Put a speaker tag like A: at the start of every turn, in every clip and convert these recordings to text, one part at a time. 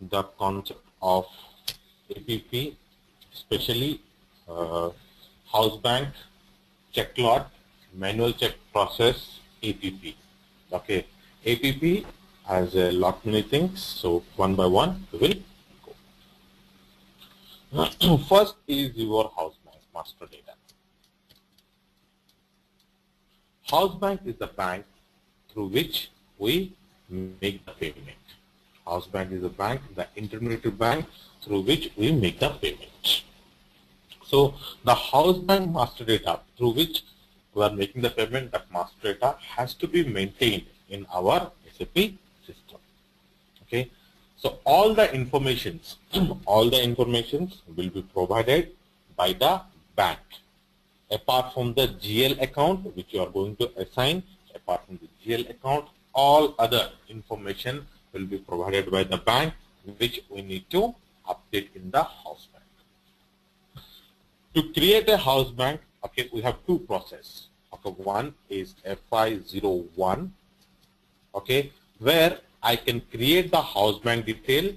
A: the concept of APP, especially house bank, check lot, manual check process, APP. Okay, APP has a lot many things, so one by one we will go. First is your house bank master data. House bank is the bank through which we make the payment. House bank is the bank, the intermediary bank through which we make the payment. So the house bank master data through which we are making the payment, that master data has to be maintained in our SAP system. Okay. So all the informations, all the informations will be provided by the bank. Apart from the GL account which you are going to assign, apart from the GL account, all other information will be provided by the bank which we need to update in the house bank. To create a house bank, okay, we have two processes. Okay, one is FI01, okay, where I can create the house bank detail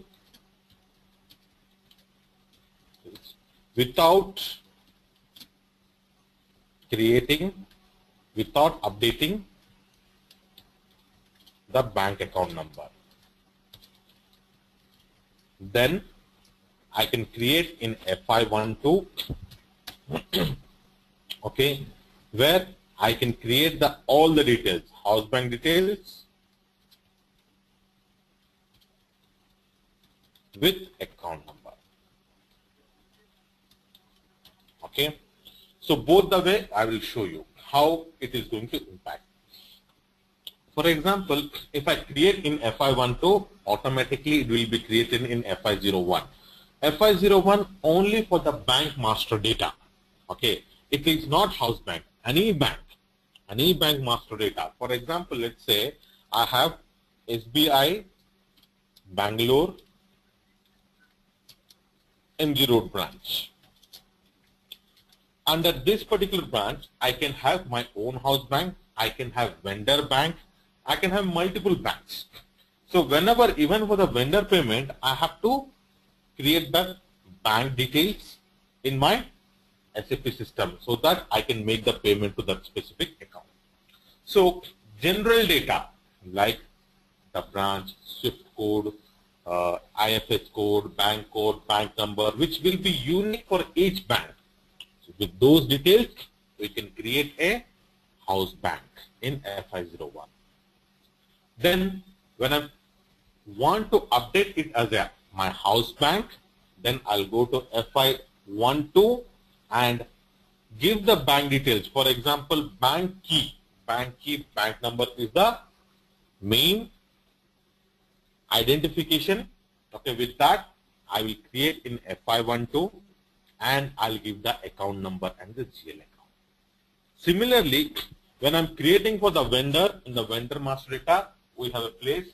A: without updating the bank account number. Then I can create in FI12, okay, where I can create all the details, house bank details with account number. Okay, so both the way I will show you how it is going to impact. For example, if I create in FI12, automatically it will be created in FI01. FI01 only for the bank master data. Okay, it is not house bank, any bank master data. For example, let's say I have SBI Bangalore MG Road branch. Under this particular branch, I can have my own house bank, I can have vendor bank, I can have multiple banks. So whenever, even for the vendor payment, I have to create the bank details in my SAP system so that I can make the payment to that specific account. So general data like the branch, SWIFT code, IFS code, bank number, which will be unique for each bank. So with those details, we can create a house bank in FI01. Then when I want to update it as my house bank, then I'll go to FI12 and give the bank details. For example, bank key, bank number is the main identification. Okay, with that, I will create in FI12 and I'll give the account number and the GL account. Similarly, when I'm creating for the vendor, in the vendor master data, we have a place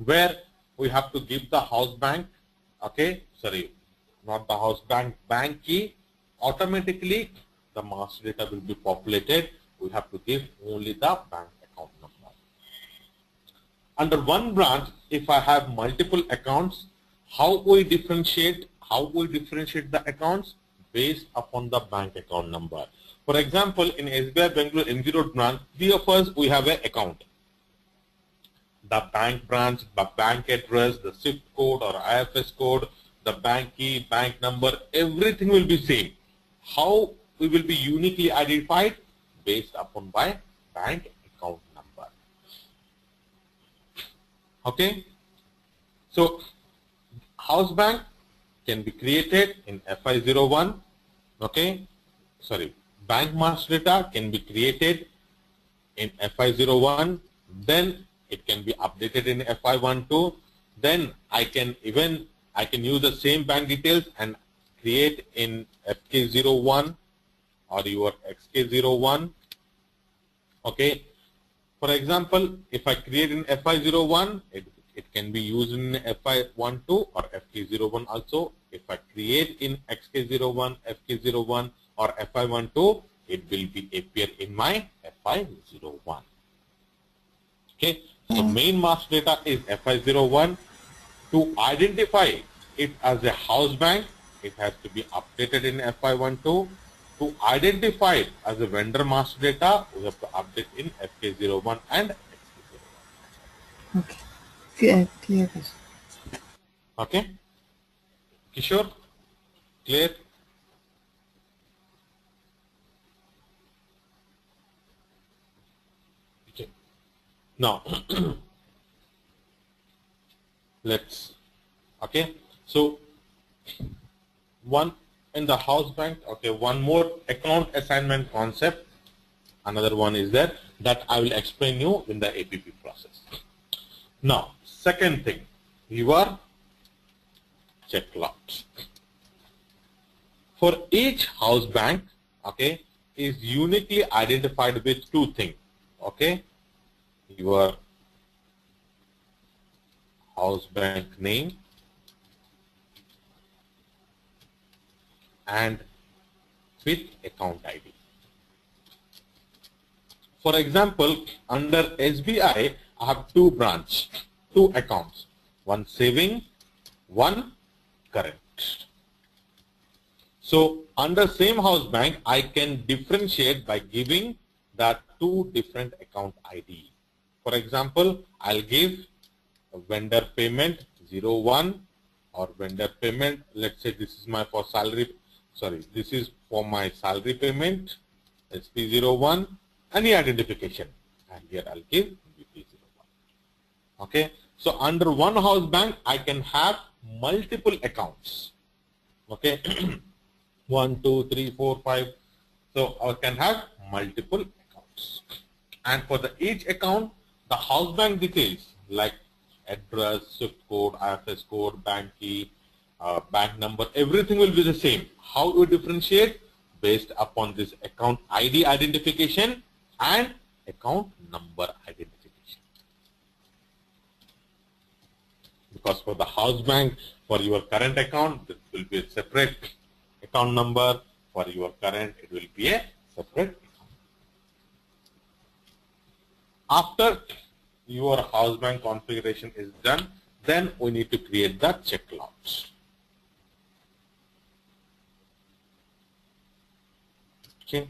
A: where we have to give the house bank, okay, sorry, not the house bank, bank key. Automatically, the master data will be populated. We have to give only the bank account number. Under one branch, if I have multiple accounts, how we differentiate the accounts based upon the bank account number. For example, in SBI Bangalore MG Road branch, three of us, we have an account. The bank branch, the bank address, the SWIFT code or IFS code, the bank key, bank number, everything will be same. How we will be uniquely identified? Based upon by bank account number. Okay. So house bank can be created in FI01. Okay. Sorry. Bank master data can be created in FI01. Then it can be updated in FI12. Then I can use the same bank details and create in FK01 or your XK01. Okay. For example, if I create in FI01, it can be used in FI12 or FK01 also. If I create in XK01, FK01 or FI12, it will be appear in my FI01. Okay. So main master data is FI01. To identify it as a house bank, it has to be updated in FI12. To identify it as a vendor master data, we have to update in FK01 and XK01.
B: Okay. Clear, clear.
A: Okay? Kishore, clear? Okay. Now, let's, okay? So, one in the house bank, okay, one more account assignment concept. Another one is there that I will explain you in the APP process. Now, second thing, your check lot. For each house bank, okay, is uniquely identified with two things, okay, your house bank name and with account ID. For example, under SBI, I have two accounts, one saving, one current. So under same house bank, I can differentiate by giving the two different account ID. For example, I'll give a vendor payment 01 or vendor payment, let's say this is my for salary, sorry, this is for my salary payment, SP01, any identification, and here I'll give VP01. Okay, so under one house bank, I can have multiple accounts. Okay, 1, 2, 3, 4, 5. So I can have multiple accounts. And for the each account, the house bank details like address, SWIFT code, IFS code, bank key, bank number, everything will be the same. How you differentiate? Based upon this account ID identification and account number identification. Because for the house bank, for your current account, it will be a separate account number. For your current, it will be a separate account. After your house bank configuration is done, then we need to create the check lots. Okay.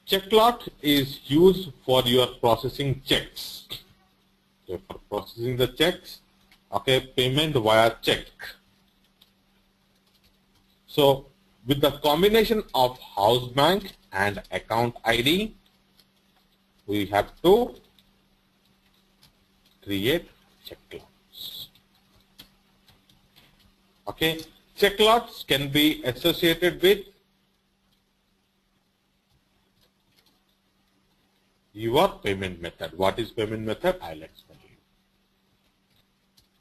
A: Check lot is used for your processing checks. Okay, for processing the checks, okay, payment via check. So with the combination of house bank and account ID, we have to create check lots. Okay, check lots can be associated with your payment method. What is payment method? I'll explain you.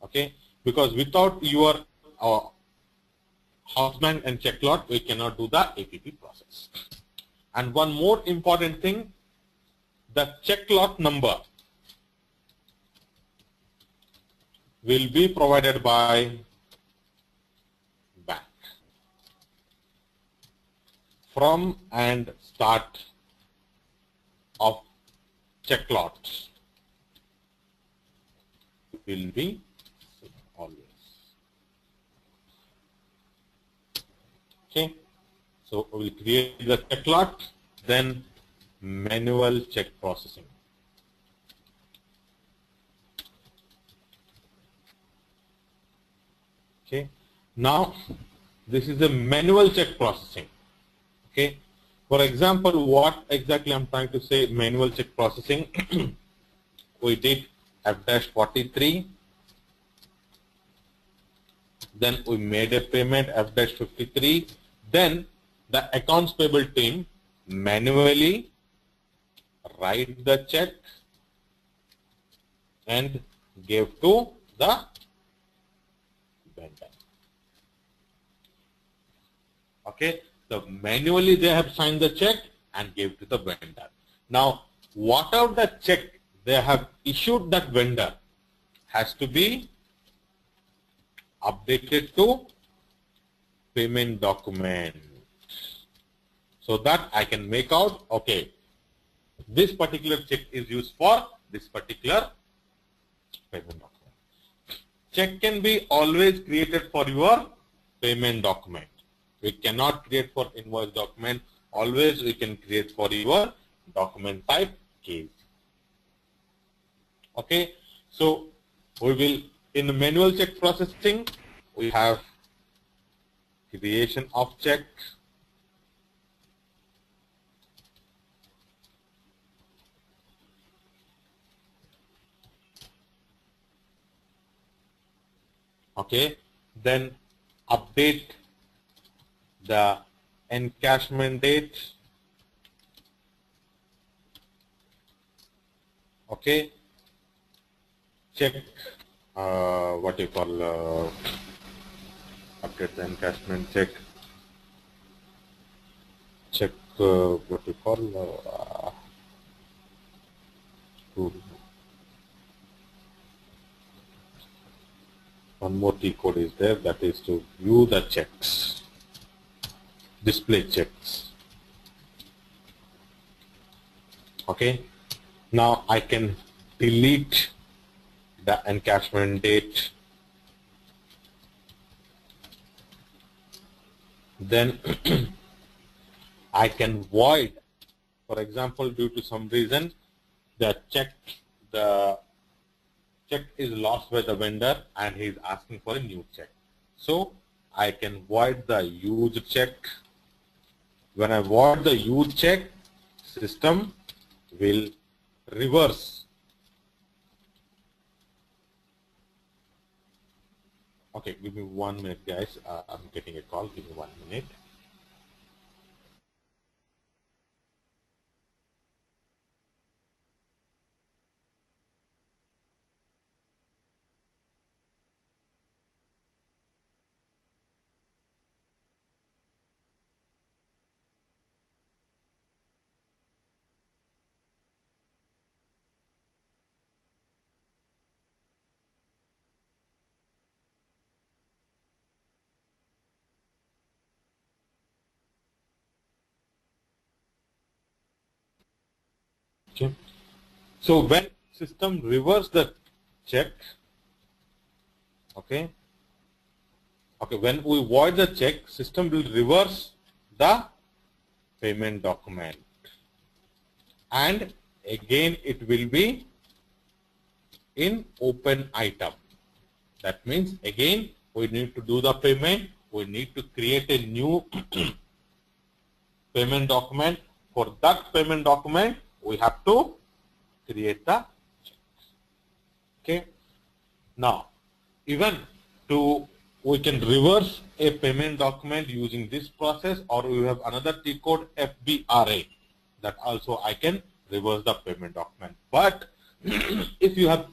A: Okay, because without your house bank and check lot, we cannot do the APP process. And one more important thing, the check lot number will be provided by bank. From and start of check lots will be always. Okay, so we will create the check lot, then manual check processing. Okay, now this is a manual check processing. Okay, for example, what exactly I'm trying to say, manual check processing, we did F-43, then we made a payment F-53, then the accounts payable team manually write the check and gave to the vendor. Okay, so manually they have signed the check and gave to the vendor. Now, whatever the check they have issued that vendor has to be updated to payment document, so that I can make out, okay, this particular check is used for this particular payment document. check can be always created for your payment document. We cannot create for invoice document. Always we can create for your document type case. Okay, so we will, in the manual check processing, we have creation of check, okay, then update the encashment date, okay, check what you call update the encashment check, what you call one more T code is there, that is to view the checks, display checks. Okay, now I can delete the encashment date, then I can void, for example, due to some reason the check is lost by the vendor and he is asking for a new check. So I can void the used check. When I void the used check, system will reverse. Okay, give me 1 minute, guys. I'm getting a call. Give me 1 minute. Okay. So when system reverse the check, okay, when we void the check, system will reverse the payment document, and again it will be in open item. That means again we need to do the payment. We need to create a new payment document. For that payment document, we have to create the check. Okay. Now, even we can reverse a payment document using this process, or we have another T code FBRA, that also I can reverse the payment document. But if you have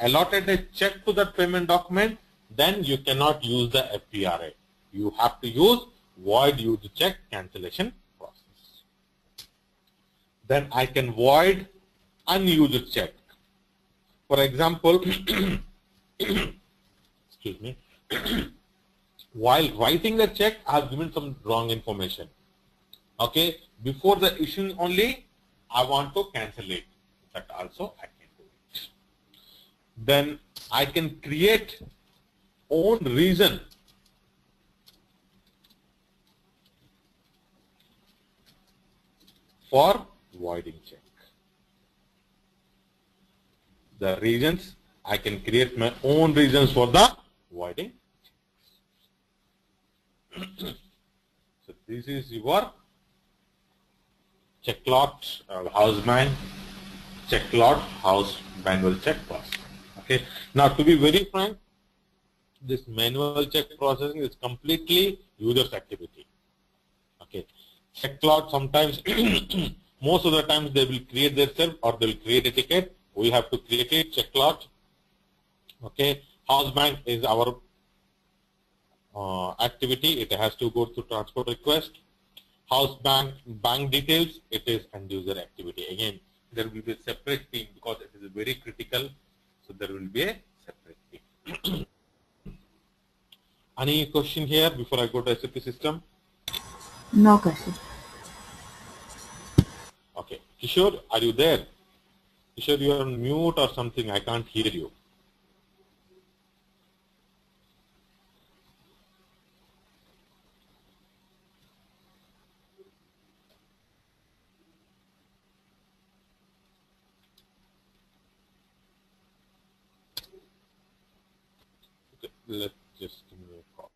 A: allotted a check to that payment document, then you cannot use the FBRA. You have to use void used check cancellation process. Then I can void unused check. For example, excuse me, while writing the check, I have given some wrong information. Okay, before the issuing only, I want to cancel it. That also I can do it. Then I can create own reason for voiding check. The reasons, I can create my own reasons for the voiding checks. So this is your check lot, check lot house manual check process. Okay. Now, to be very frank, this manual check processing is completely user's activity. Okay. Check lot sometimes, most of the times they will create themselves or they will create a ticket. We have to create it, check lot. Okay. House bank is our activity. It has to go through transport request. House bank details, it is end user activity. Again, there will be a separate team because it is very critical. So there will be a separate team. Any question here before I go to SAP system?
B: No question.
A: Okay. Kishore, are you there? Kishore, you are on mute or something. I can't hear you. let's just give me a call.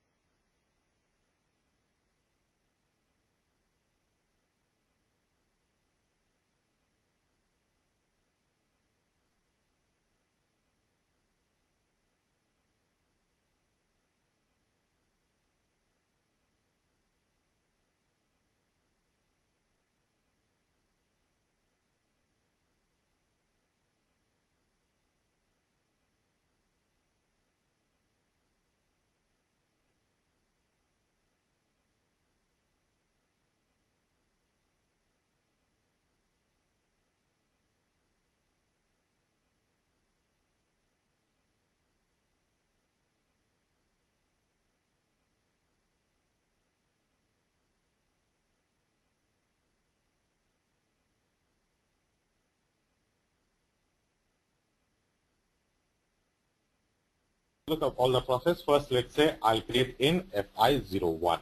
A: Look up all the process. First, let's say I'll create in FI01.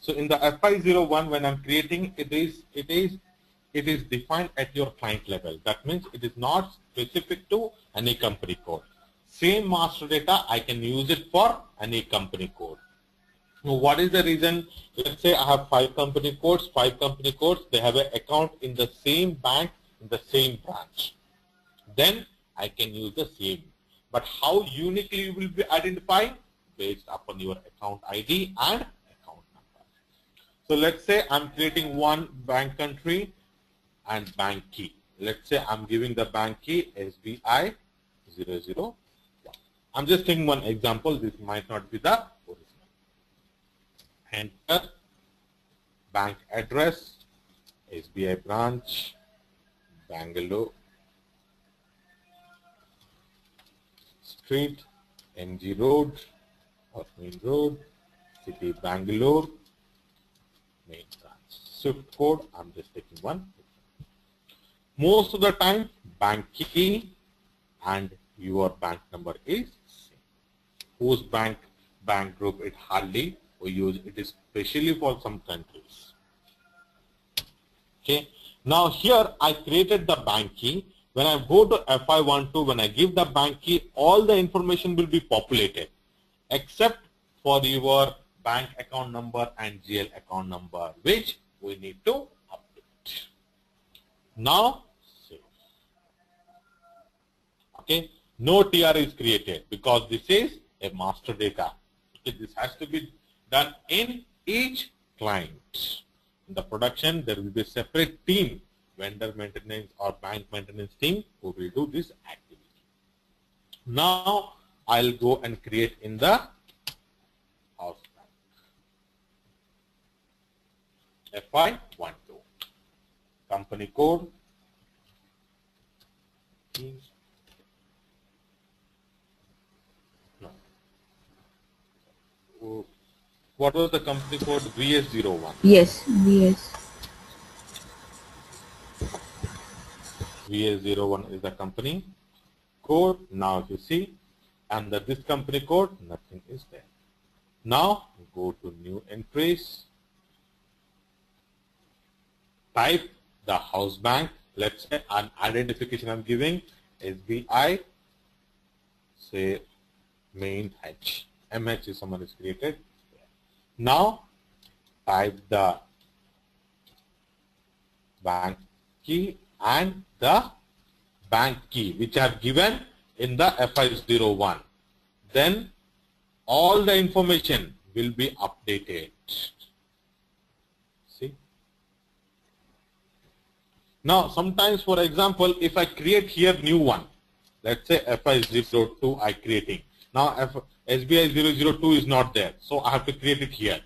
A: So in the FI01, when I'm creating, it is defined at your client level. That means it is not specific to any company code. Same master data, I can use it for any company code. Now, what is the reason? Let's say I have 5 company codes. 5 company codes, they have an account in the same bank, in the same branch. Then I can use the same. But how uniquely you will be identified? Based upon your account ID and account number. So let's say I'm creating one bank country and bank key. Let's say I'm giving the bank key SBI 001. I'm just taking one example. This might not be the original. Enter bank address, SBI branch, Bangalore. Street, MG Road, or Main Road, City Bangalore, main branch. Swift code, I'm just taking one. Most of the time, bank key and your bank number is same. Whose bank group it hardly we use, it is specially for some countries. Okay. Now here I created the bank key. When I go to FI12, when I give the bank key, all the information will be populated except for your bank account number and GL account number, which we need to update. Now, save. Okay, no TR is created because this is a master data. Okay, this has to be done in each client. In the production, there will be a separate team, vendor maintenance or bank maintenance team, who will do this activity. Now I'll go and create in the house bank. FI12. Company code. No. What was the company code? VS01.
B: Yes, VS.
A: VS01 is the company code. Now if you see, under this company code, nothing is there. Now go to new entries, type the house bank. Let's say an identification I'm giving SBI, say main H. MH is someone is created. Now type the bank key and the bank key which I have given in the FI01. Then all the information will be updated. See? Now sometimes, for example, if I create here new one, let's say FI02 I creating. Now SBI 002 is not there, so I have to create it here.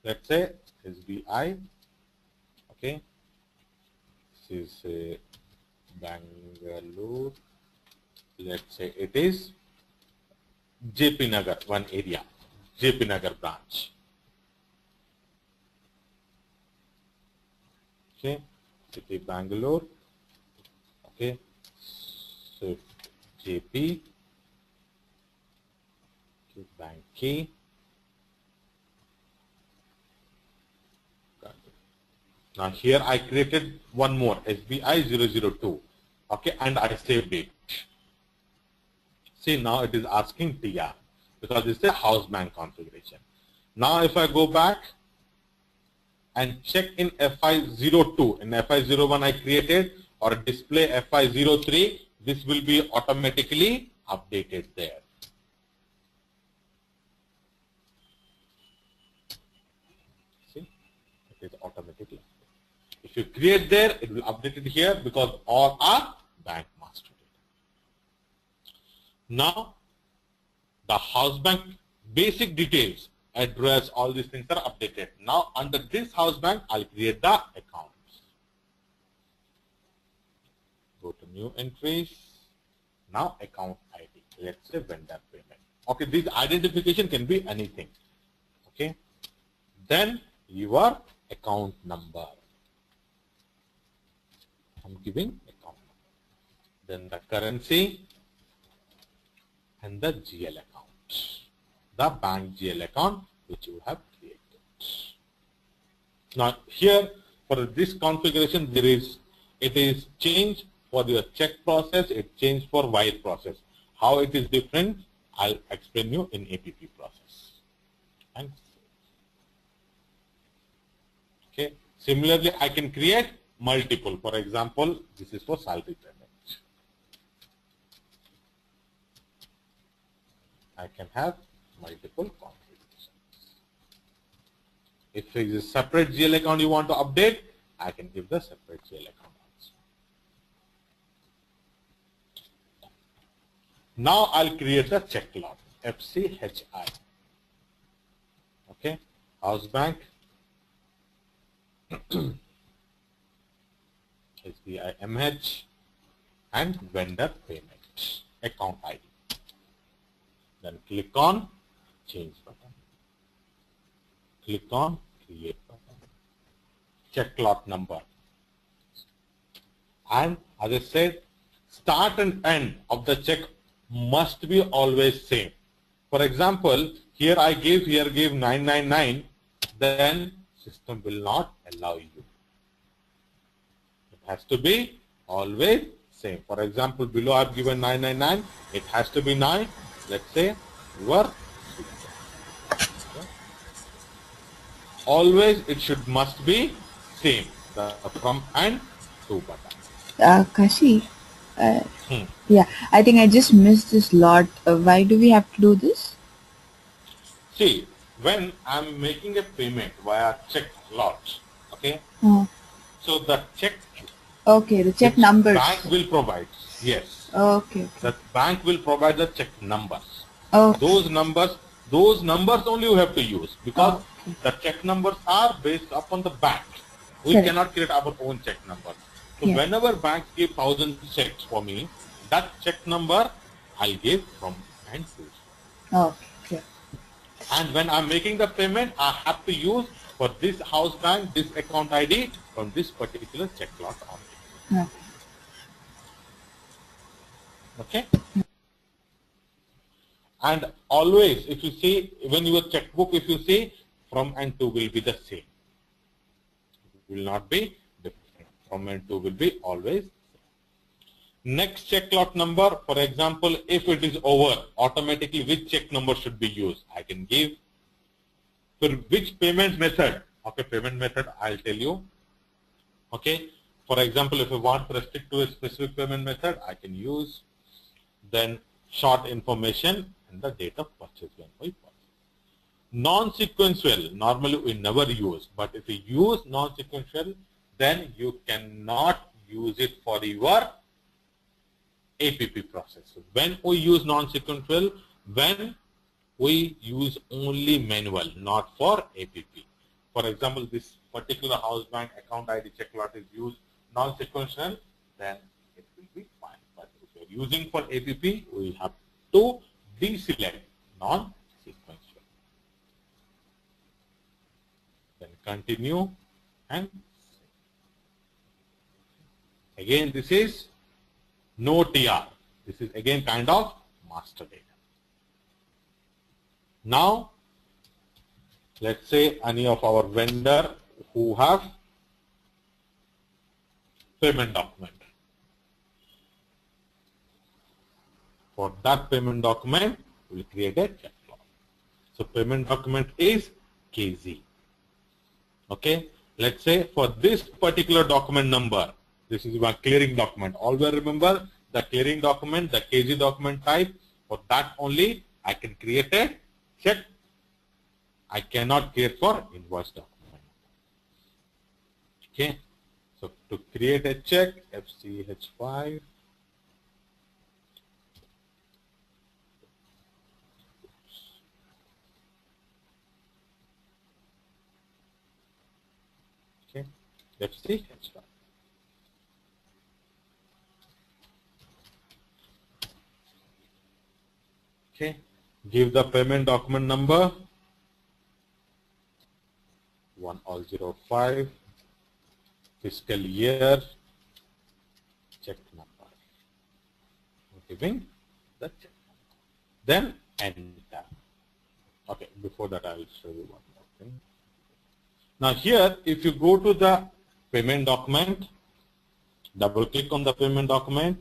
A: Let's say SBI, okay. This is Bangalore. Let's say it is JP Nagar, one area, JP Nagar branch. Okay, City Bangalore. Okay, so JP. Okay, bank key. Now here I created one more SBI 002. Okay, and I saved it. See, now it is asking TR because it's a house bank configuration. Now if I go back and check in FI02, in FI01 I created, or display FI03, this will be automatically updated there. See, it is automatically. If you create there, it will update it here because all are bank master data. Now, the house bank basic details, address, all these things are updated. Now, under this house bank, I'll create the accounts. Go to new entries. Now, account ID. Let's say vendor payment. Okay, this identification can be anything. Okay. Then your account number. I'm giving account number. Then the currency and the GL account. The bank GL account which you have created. Now here for this configuration it is changed for your check process, it changed for wire process. How it is different, I'll explain you in APP process. And okay, similarly I can create multiple. For example, this is for salary payment. I can have multiple configurations. If there is a separate GL account you want to update, I can give the separate GL account also. Now I'll create the check lot, FCHI. Okay, house bank, SBI MH, and vendor payment, account ID. Then click on change button. Click on create button. Check lot number. And as I said, start and end of the check must be always same. For example, here I gave 999, then system will not allow you. It has to be always same. For example, below I've given 999, it has to be 9. Let's say your always it must be same, the from and to button.
B: Kashi, yeah, I think I just missed this lot. Why do we have to do this?
A: See, when I'm making a payment via check lot, okay, so the check,
B: okay, the check numbers,
A: bank will provide, yes,
B: okay,
A: the bank will provide the check numbers.
B: okay.
A: Those numbers only you have to use because the check numbers are based upon the bank. We
B: Correct.
A: cannot create our own check number. So
B: Yeah.
A: whenever banks give 1000 checks for me, that check number I'll give from and to.
B: Okay, clear.
A: And when I'm making the payment, I have to use for this house bank, this account ID from this particular check lot only.
B: Okay.
A: Okay? And always, if you see, when your checkbook, if you see, from and to will be the same. It will not be different. From and to will be always same. Next check lot number, for example, if it is over, automatically which check number should be used? I can give. For which payment method? Okay, payment method, I'll tell you. Okay, for example, if I want to restrict to a specific payment method, I can use then short information and the date of purchase when we purchase. Non-sequential, normally we never use, but if you use non-sequential, then you cannot use it for your APP process. When we use non-sequential, when we use only manual, not for APP. For example, this particular house bank account ID check lot is used non-sequential, then it will be fine. But if you're using for APP, we have to deselect non-sequential. Then continue and again this is no TR. This is again kind of master data. Now let's say any of our vendor who have payment document. For that payment document, we'll create a check log. So payment document is KZ. Okay. Let's say for this particular document number, this is my clearing document. Always remember the clearing document, the KZ document type. For that only, I can create a check. I cannot create for invoice document. Okay. So to create a check, FCH5. Okay. FCH5. Okay. Give the payment document number 1005, fiscal year, check number. Giving the check number. Then enter. Okay, before that I will show you one more thing. Now here, if you go to the payment document, double click on the payment document.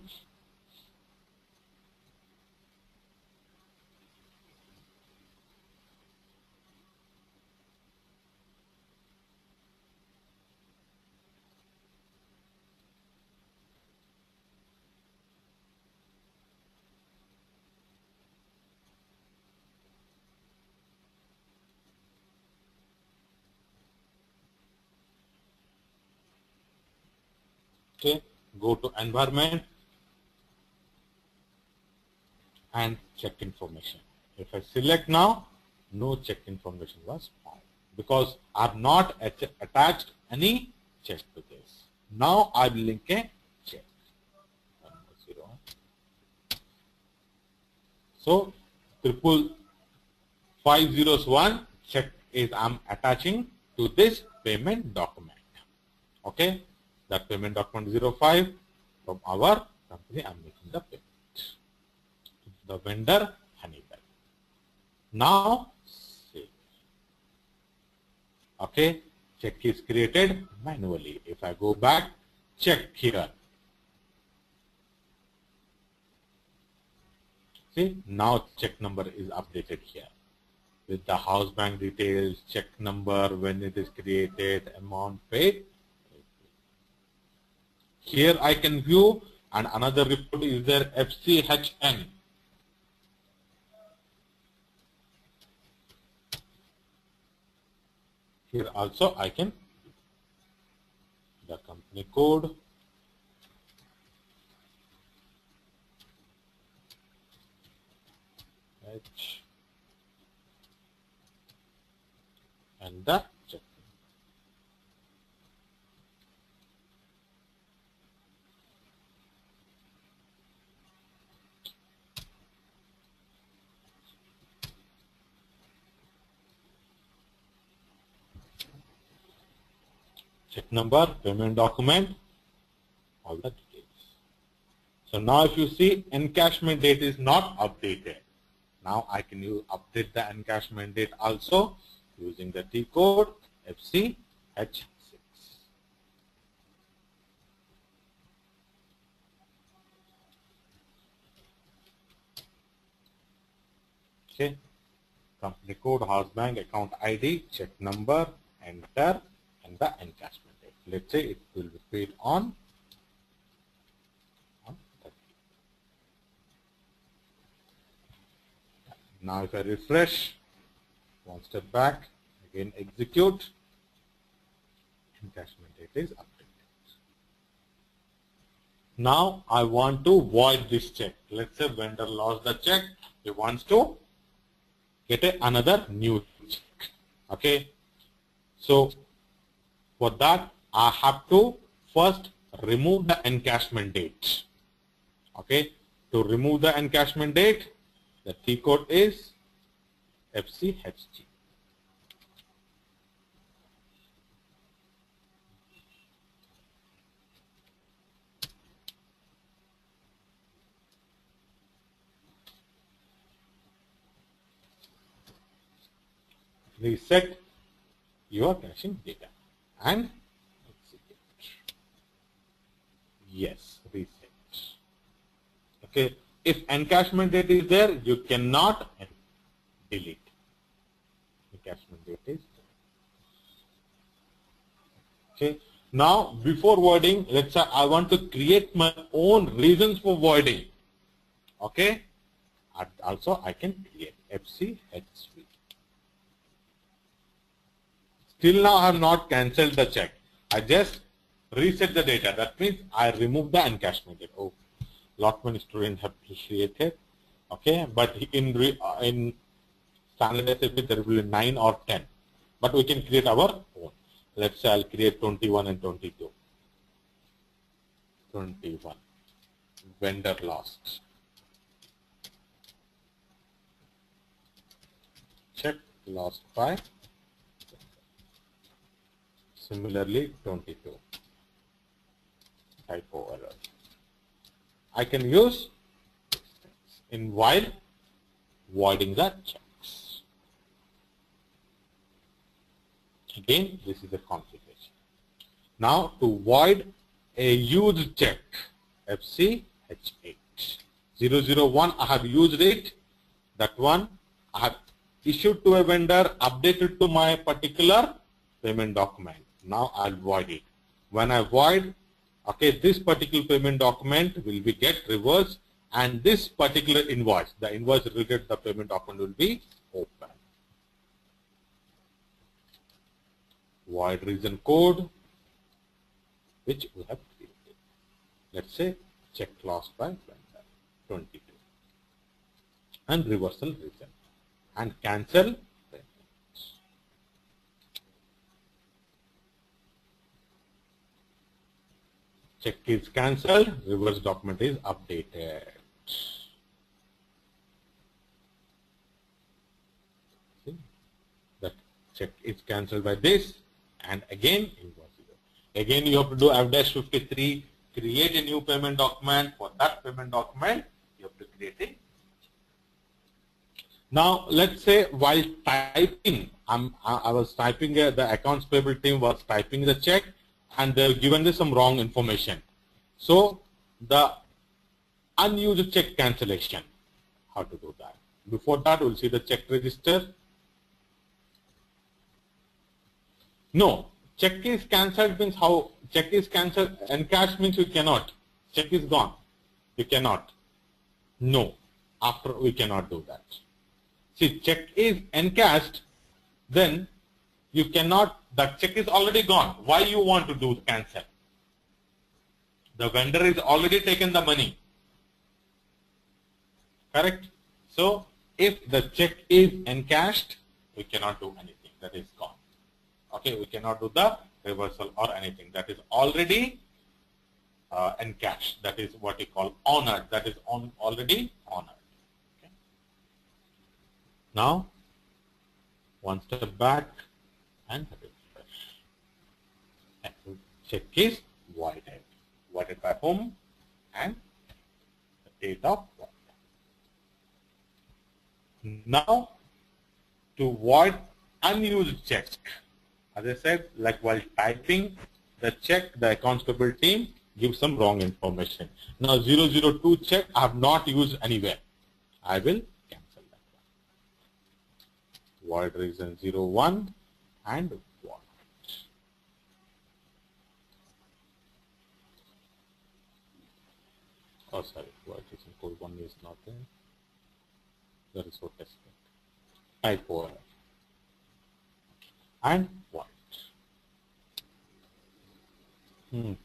A: Okay, go to environment and check information. If I select now, no check information was found because I have not attached any check to this. Now I will link a check. 110. So 50501 check is I'm attaching to this payment document. Okay, that payment document 05 from our company I'm making the payment. The vendor Honeywell. Now save. Okay, check is created manually. If I go back, check here. See, now check number is updated here with the house bank details, check number, when it is created, amount paid. Here I can view, and another report is there, FCHN. Here also I can the company code, H, and the check. Check number, payment document, all the details. So now if you see, encashment date is not updated. Now I can update the encashment date also using the T code FCH6. Okay, company code, house bank, account ID, check number, enter, and the encashment date. Let's say it will be paid on 30. Now if I refresh, one step back, again execute, encashment date is updated. Now I want to void this check. Let's say vendor lost the check, he wants to get another new check. Okay, so for that I have to first remove the encashment date. Okay, to remove the encashment date, the T code is FCHG. Reset your caching data and execute. Yes, reset. Okay, if encashment date is there, you cannot delete. Encashment date is there. Okay. Now, before voiding, let's say I want to create my own reasons for voiding. Okay. Also, I can create FCHV. Till now, I have not cancelled the check. I just reset the data. That means I remove the encashment date. Oh, lot many students have created. Okay, but in standard SAP there will be 9 or 10. But we can create our own. Let's say I'll create 21 and 22. 21. Vendor lost. Check lost by. Similarly, 22. Typo error. I can use in while voiding the checks. Again, this is a configuration. Now, to void a used check, FCH8. 001, I have used it. That one, I have issued to a vendor, updated to my particular payment document. Now, I'll void it. When I void, okay, this particular payment document will be get reversed, and this particular invoice, the invoice related to the payment document, will be open. Void reason code, which we have created. Let's say check lost by vendor 22, and reversal reason, and cancel. Check is cancelled, reverse document is updated. See, that check is cancelled by this, and again invoice zero. Again you have to do F-53, create a new payment document. For that payment document, you have to create it. Now let's say while typing, I was typing, the accounts payable team was typing the check, and they've given this some wrong information. So the unused check cancellation, how to do that? Before that, we'll see the check register. No, check is cancelled means how? Check is cancelled, encash means you cannot. Check is gone. You cannot. No, after we cannot do that. See, check is encashed, then you cannot, the check is already gone. Why you want to do cancel? The vendor is already taken the money. Correct? So, if the check is encashed, we cannot do anything. That is gone. Okay, we cannot do the reversal or anything. That is already encashed. That is what we call honored. That is already honored. Okay. Now, one step back and refresh. And check is voided. Voided by whom? And the date of void. Now, to void unused check. As I said, like while typing the check, the accounts payable team gives some wrong information. Now 002 check I have not used anywhere. I will cancel that one. Void reason 01 and void. Oh sorry, void reason code 1 is not there. That is what testing. Typo error. And void.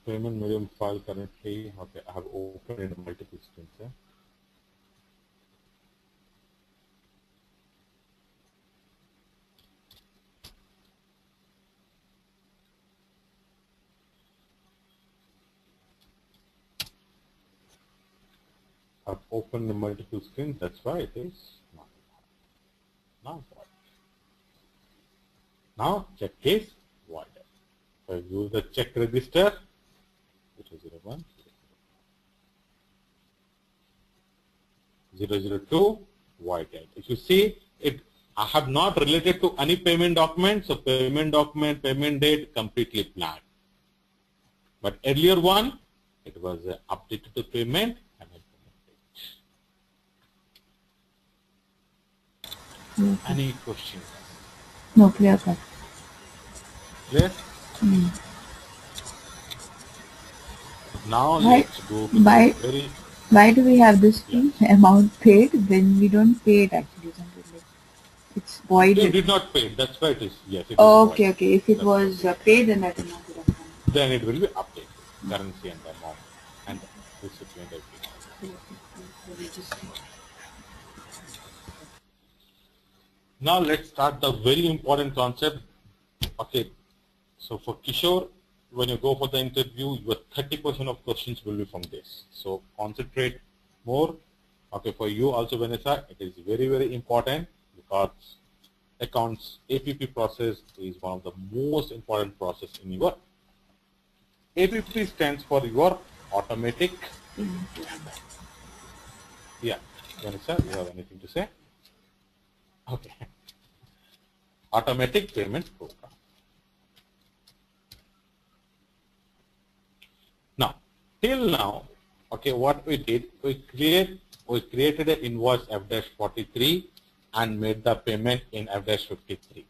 A: Payment medium file currently. Okay, I have opened in multiple screens. I've opened the multiple screens. That's why it is not. Now void. Now check is voided. So use the check register, which is 01, 002, voided. If you see it, I have not related to any payment document, so payment document, payment date, completely blank. But earlier one, it was updated to payment and payment date.
B: Okay.
A: Any questions?
B: No, clear cut.
A: Clear? Now
B: Why,
A: let's go to the
B: why,
A: very,
B: why do we have this
A: yeah.
B: amount paid when we don't pay it actually? Something like it's
A: You
B: voided.
A: did not pay it. That's why it is, yes, it is void.
B: Okay, okay. If it
A: That's what
B: was
A: it is.
B: paid, then that amount would have come.
A: Then it will be updated. Currency and the amount and the recipient everything.
B: Okay, so we just
A: Now let's start the very important concept. Okay, so for Kishore, when you go for the interview, your 30% of questions will be from this. So concentrate more. Okay, for you also, Vanessa, it is very, very important because accounts APP process is one of the most important process in your APP stands for your automatic. Yeah, Vanessa, you have anything to say? Okay. Automatic payment program. Now, till now, okay, what we did, we created an invoice F-43 and made the payment in F-53.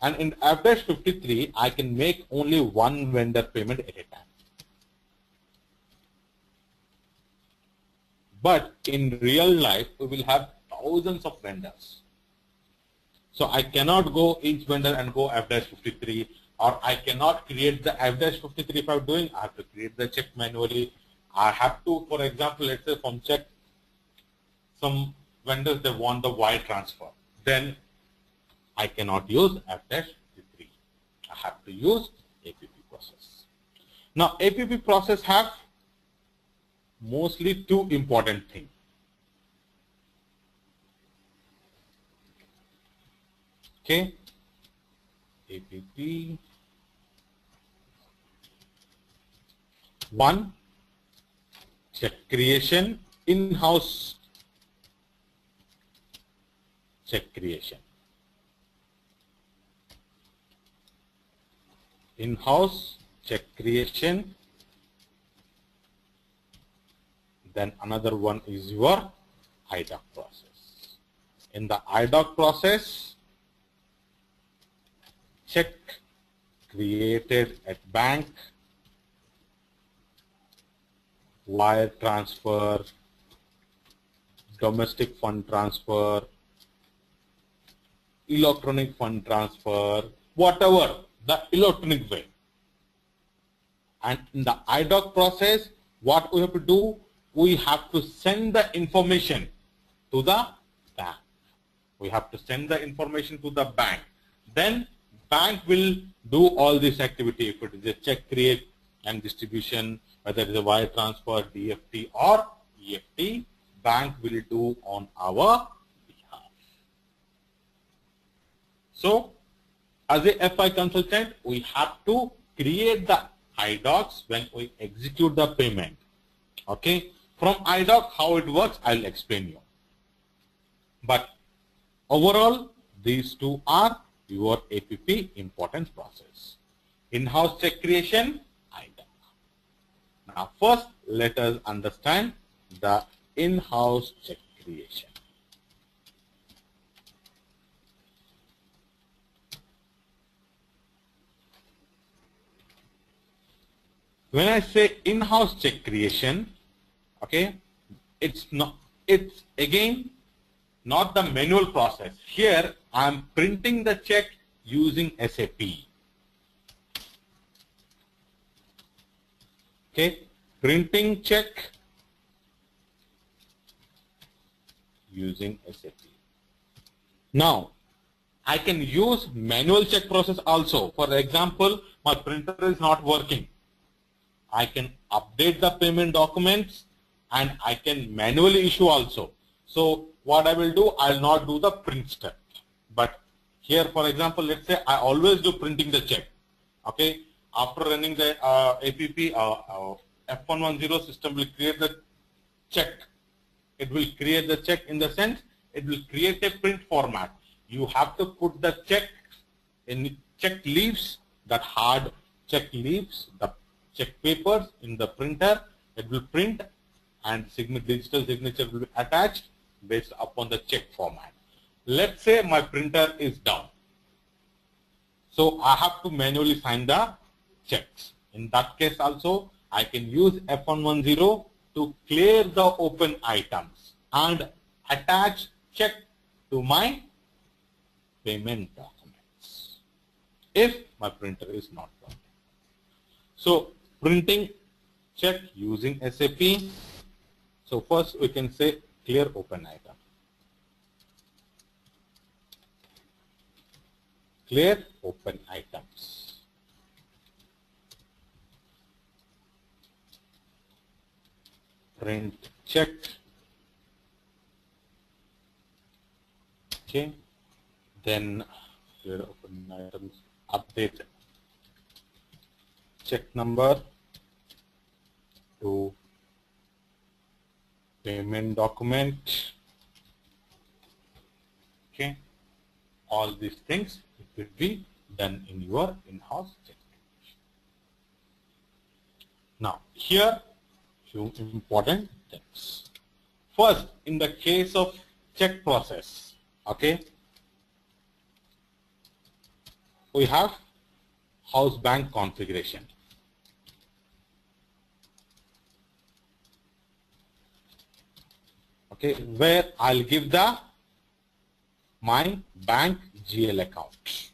A: And in F-53, I can make only one vendor payment at a time. But in real life, we will have thousands of vendors. So I cannot go each vendor and go F-53, or I cannot create the F-53 if I'm doing, I have to create the check manually. I have to, for example, let's say from check, some vendors, they want the wire transfer. Then I cannot use F-53. I have to use APP process. Now, APP process have mostly two important things. Okay, APP. One, check creation, in-house check creation. In-house check creation. Then another one is your IDOC process. In the IDOC process, check created at bank, wire transfer, domestic fund transfer, electronic fund transfer, whatever the electronic way. And in the IDOC process, what we have to do, we have to send the information to the bank. We have to send the information to the bank. Then bank will do all this activity. If it is a check create and distribution, whether it is a wire transfer, DFT or EFT, bank will do on our behalf. So as a FI consultant, we have to create the IDOCs when we execute the payment. Okay, from IDOC how it works, I'll explain you. But overall, these two are your APP important process. In-house check creation, IDOC. Now first, let us understand the in-house check creation. When I say in-house check creation, okay, it's again not the manual process. Here I am printing the check using SAP. Okay, printing check using SAP. Now I can use manual check process also. For example, my printer is not working. I can update the payment documents and I can manually issue also. So what I will do, I will not do the print step. But here, for example, let's say I always do printing the check. Okay, after running the APP, F110 system will create the check. It will create the check in the sense it will create a print format. You have to put the check in check leaves, that hard check leaves, the check papers in the printer. It will print and digital signature will be attached based upon the check format. let's say my printer is down. So I have to manually sign the checks. In that case also, I can use F110 to clear the open items and attach check to my payment documents if my printer is not working. So printing check using SAP. So first we can say clear open item. Clear open items. Print check. Okay. Then clear open items. Update check number to payment document. Okay. All these things it will be done in your in-house check. Now here few important things. First, in the case of check process, okay, we have house bank configuration. Okay, where I'll give the my bank GL account.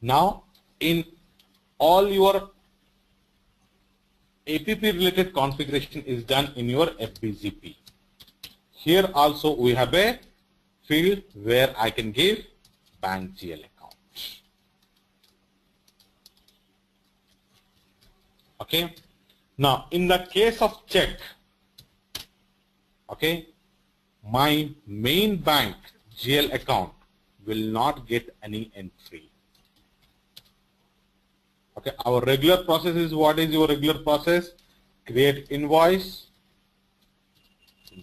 A: Now, in all your APP related configuration is done in your FBZP. Here also we have a field where I can give bank GL account. Okay. Now, in the case of check, okay, my main bank GL account will not get any entry. Okay, our regular process is, what is your regular process? Create invoice,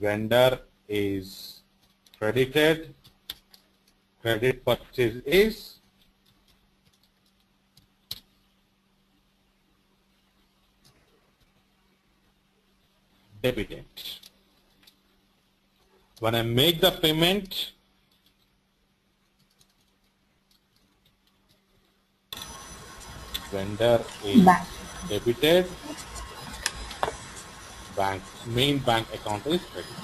A: vendor is credited, credit purchase is debited. When I make the payment, vendor is debited, main bank account is credited.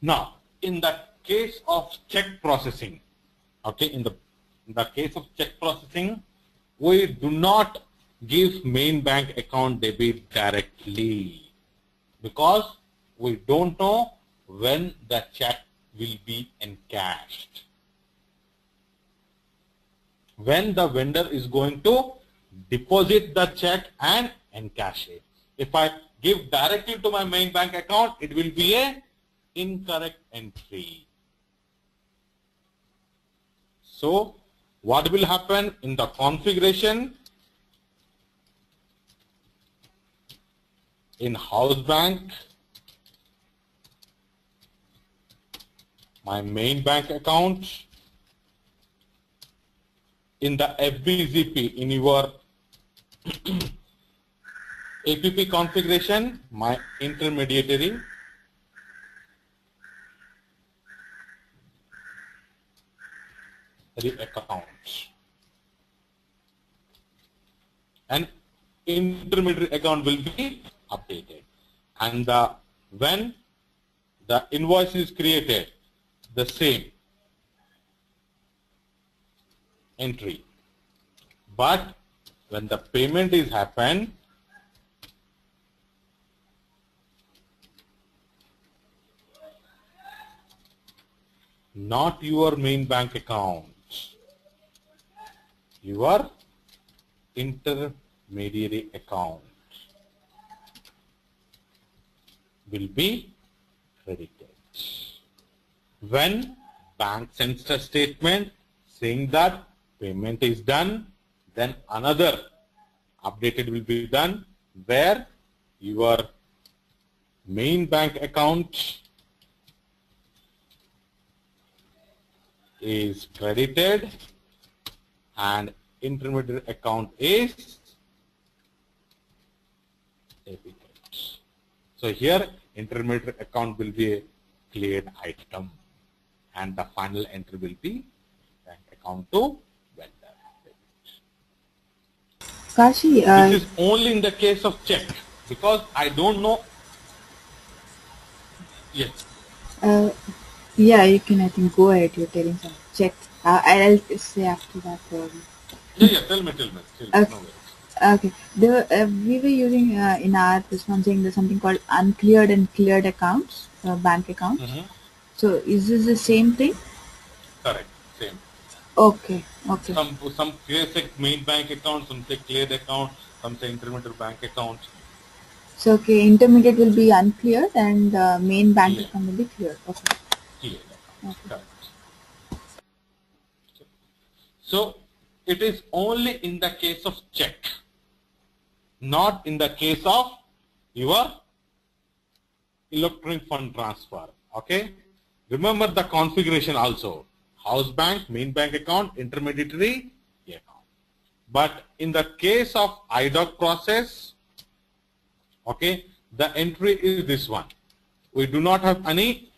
A: Now, in the case of check processing, okay, in the case of check processing, we do not give main bank account debit directly because we don't know when the check will be encashed. When the vendor is going to deposit the check and encash it. If I give directly to my main bank account, it will be a incorrect entry. So what will happen in the configuration? In house bank, my main bank account, in the FBZP, in your APP configuration, my intermediary account, and intermediary account will be updated, and when the invoice is created, the same entry. But when the payment is happened, not your main bank account, your intermediary account will be credited. When bank sends a statement saying that payment is done, then another updated will be done where your main bank account is credited and intermediary account is AP credit. So here intermediary account will be a cleared item and the final entry will be bank account to vendor.
B: Kashi,
A: This is only in the case of check because I don't know. Yes.
B: yeah, you can, I think, go ahead. You're telling some check. I'll say after that.
A: Yeah. Tell me.
B: Okay.
A: No worries.
B: Okay. We were using in our this one saying there's something called uncleared and cleared accounts, bank accounts. So is this the same thing?
A: Correct. Same.
B: Okay. Okay.
A: Some say main bank account, some say cleared account, some say intermediate bank account.
B: So okay, intermediate will be uncleared and main bank
A: Clear.
B: account will be cleared. Okay.
A: Cleared account.
B: Okay.
A: Correct. So it is only in the case of check, not in the case of your electronic fund transfer. Okay. Remember the configuration also. House bank, main bank account, intermediary account. But in the case of IDOC process, okay, the entry is this one. We do not have any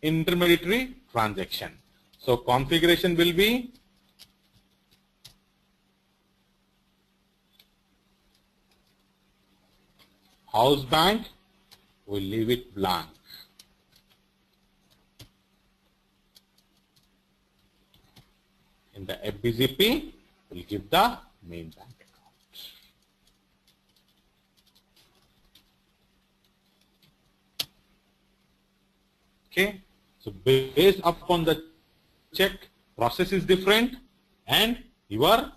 A: intermediary transaction. So configuration will be house bank, we leave it blank. In the FBGP, we'll give the main bank account. Okay, so based upon the check, process is different and your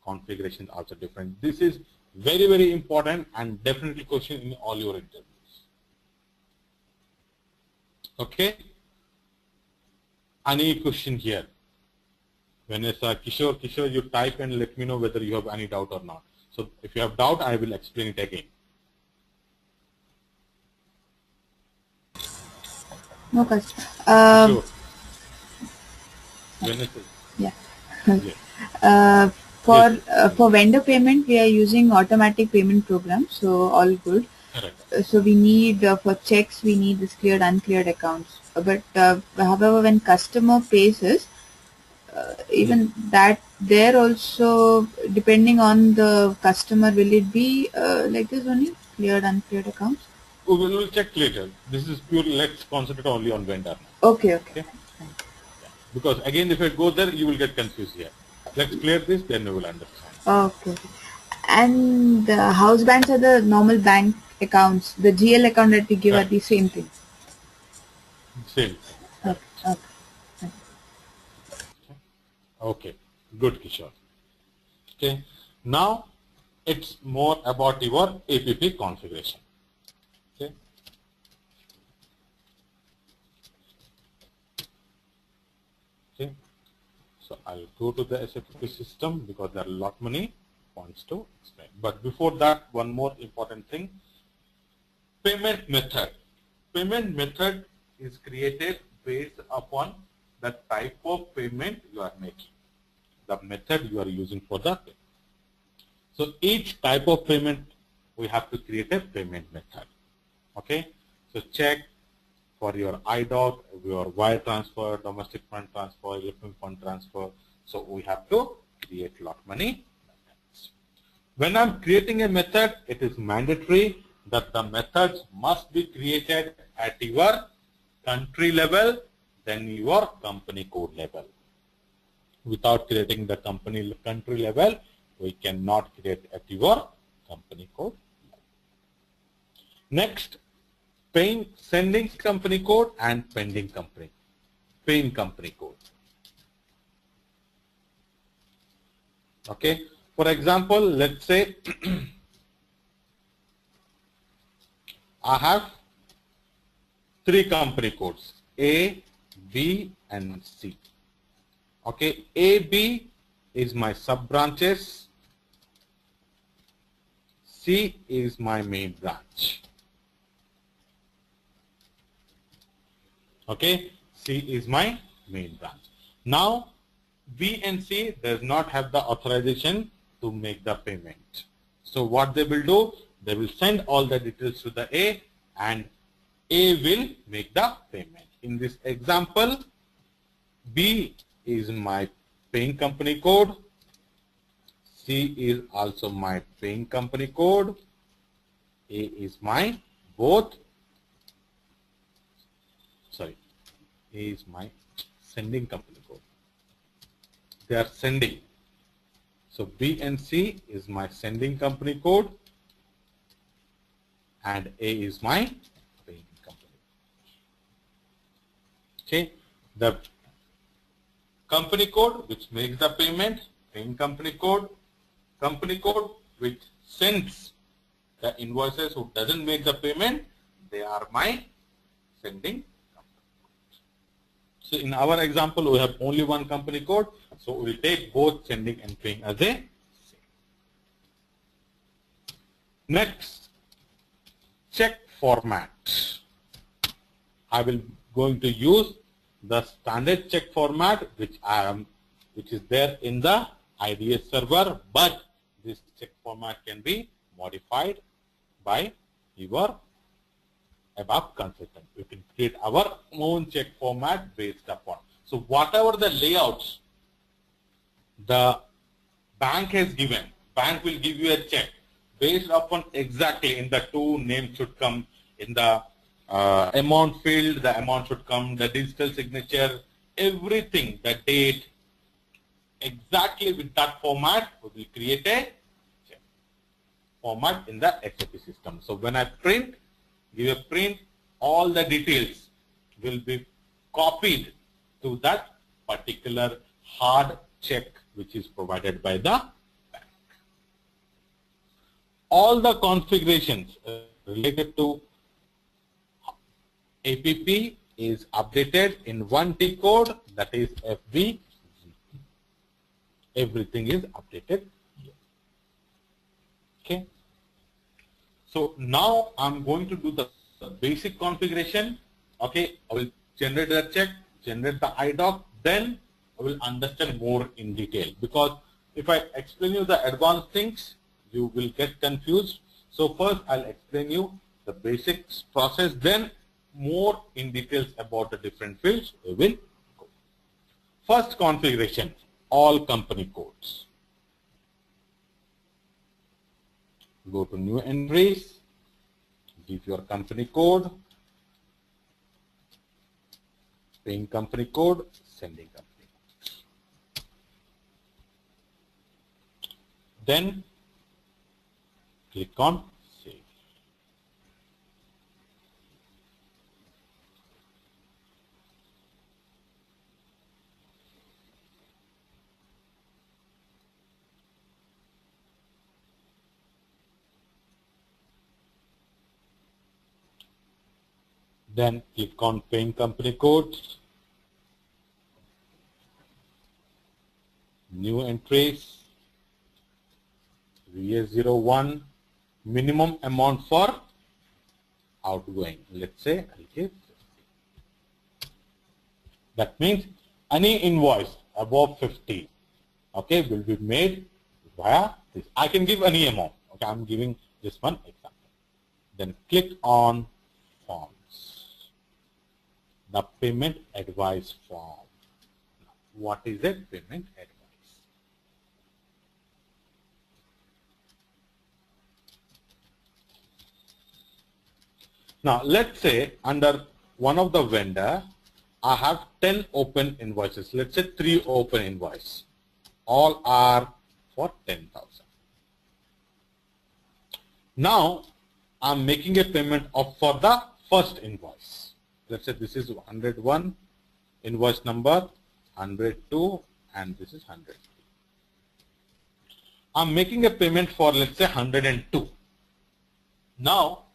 A: configuration is also different. This is very, very important and definitely question in all your interviews. Okay, any question here? When it's Kishore, you type and let me know whether you have any doubt or not. So if you have doubt, I will explain it again.
B: No question.
A: Sure.
B: Yeah.
A: Yes.
B: For vendor payment, we are using automatic payment program, so all good.
A: Correct.
B: So we need for checks, we need this cleared, uncleared accounts. But however, when customer pays us, even that there also depending on the customer, will it be like this only cleared, uncleared accounts?
A: We will check later. This is pure. Let's concentrate only on vendor.
B: Okay.
A: Because again, if I go there, you will get confused here. Let's clear this, then we will understand.
B: Okay. And house banks are the normal bank accounts. The GL account that we give are the same thing.
A: Same.
B: Okay.
A: Okay. Good, Kishore. Okay. Now it's more about your APP configuration. Okay. Okay. So I'll go to the SAP system because there are a lot many points to explain. But before that, one more important thing. Payment method. Payment method is created based upon the type of payment you are making, the method you are using for the payment. So each type of payment, we have to create a payment method. Okay. So check for your IDOC, your wire transfer, domestic fund transfer, electronic fund transfer. So we have to create lot many methods. When I'm creating a method, it is mandatory that the methods must be created at your country level, then your company code level. Without creating the country level, we cannot create at your company code level. Next, sending company code and paying company code. Okay. For example, let's say I have 3 company codes, A, B, and C. Okay, A, B is my sub branches, C is my main branch. Okay, C is my main branch. Now, B and C does not have the authorization to make the payment. So what they will do, They will send all the details to the A, and A will make the payment. In this example, B is my paying company code. C is also my paying company code. A is my A is my sending company code. They are sending. So B and C is my sending company code, and A is my paying company. Okay, the company code which makes the payment, paying company code which sends the invoices who doesn't make the payment, they are my sending company code. So in our example, we have only one company code, so we'll take both sending and paying as a same. Next, check format. I will going to use the standard check format which is there in the IDS server, but this check format can be modified by your above consultant. We can create our own check format based upon. So whatever the layouts the bank has given, bank will give you a check based upon exactly in the two names should come in the amount field, the amount should come, the digital signature, everything, the date, exactly with that format, we will create a check format in the SAP system. So when I give a print, all the details will be copied to that particular hard check which is provided by the bank. All the configurations related to APP is updated in one T code, that is FB. Everything is updated here. Okay. So now I'm going to do the basic configuration. Okay, I will generate the check, generate the IDOC, then I will understand more in detail, because if I explain you the advanced things, you will get confused. So first I'll explain you the basic process, then more in details about the different fields we will go. First configuration, all company codes. Go to new entries, give your company code, paying company code, sending company code. Then click on save. Then click on paying company code, new entries, VS01, minimum amount for outgoing. Let's say I'll give 50. That means any invoice above 50, okay, will be made via this. I can give any amount. Okay, I'm giving this one example. Then click on forms. The payment advice form. What is a payment advice? Now let's say under one of the vendor, I have 10 open invoices. Let's say 3 open invoices. All are for 10,000. Now I'm making a payment for the first invoice. Let's say this is 101, invoice number 102, and this is 103. I'm making a payment for, let's say, 102. Now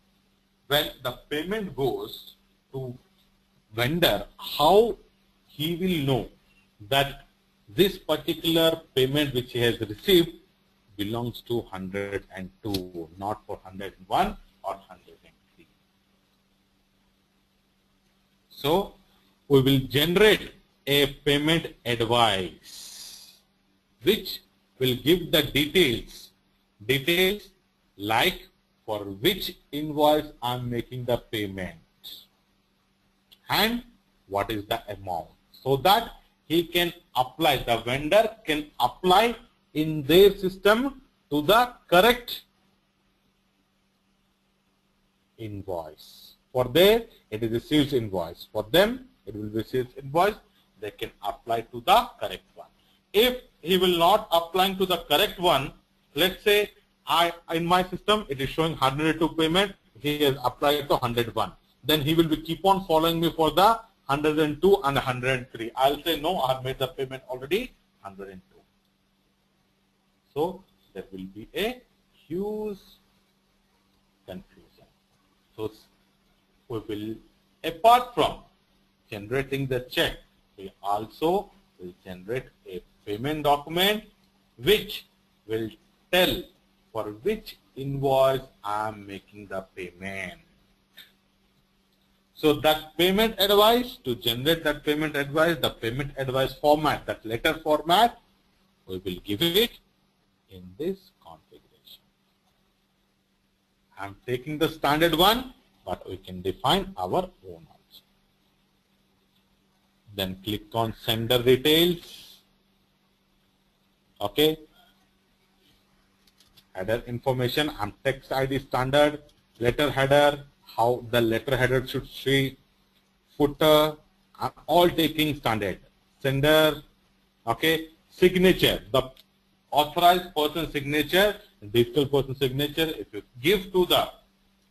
A: when the payment goes to vendor, how he will know that this particular payment which he has received belongs to 102, not for 101 or 103. So we will generate a payment advice which will give the details like for which invoice I'm making the payment and what is the amount, so that he can apply, the vendor can apply in their system to the correct invoice. For there, it is a sales invoice. For them, it will be sales invoice. They can apply to the correct one. If he will not apply to the correct one, let's say in my system it is showing 102 payment, he has applied to 101. Then he will be keep on following me for the 102 and 103. I'll say no, I have made the payment already 102. So there will be a huge confusion. So we will, apart from generating the check, we also will generate a payment document which will tell for which invoice I am making the payment. So that payment advice, to generate that payment advice, the payment advice format, that letter format, we will give it in this configuration. I'm taking the standard one, but we can define our own also. Then click on sender details. Okay. Header information, I'm text ID standard, letter header, how the letter header should see, footer, I'm all taking standard. Sender, okay, signature, the authorized person signature, digital person signature, if you give to the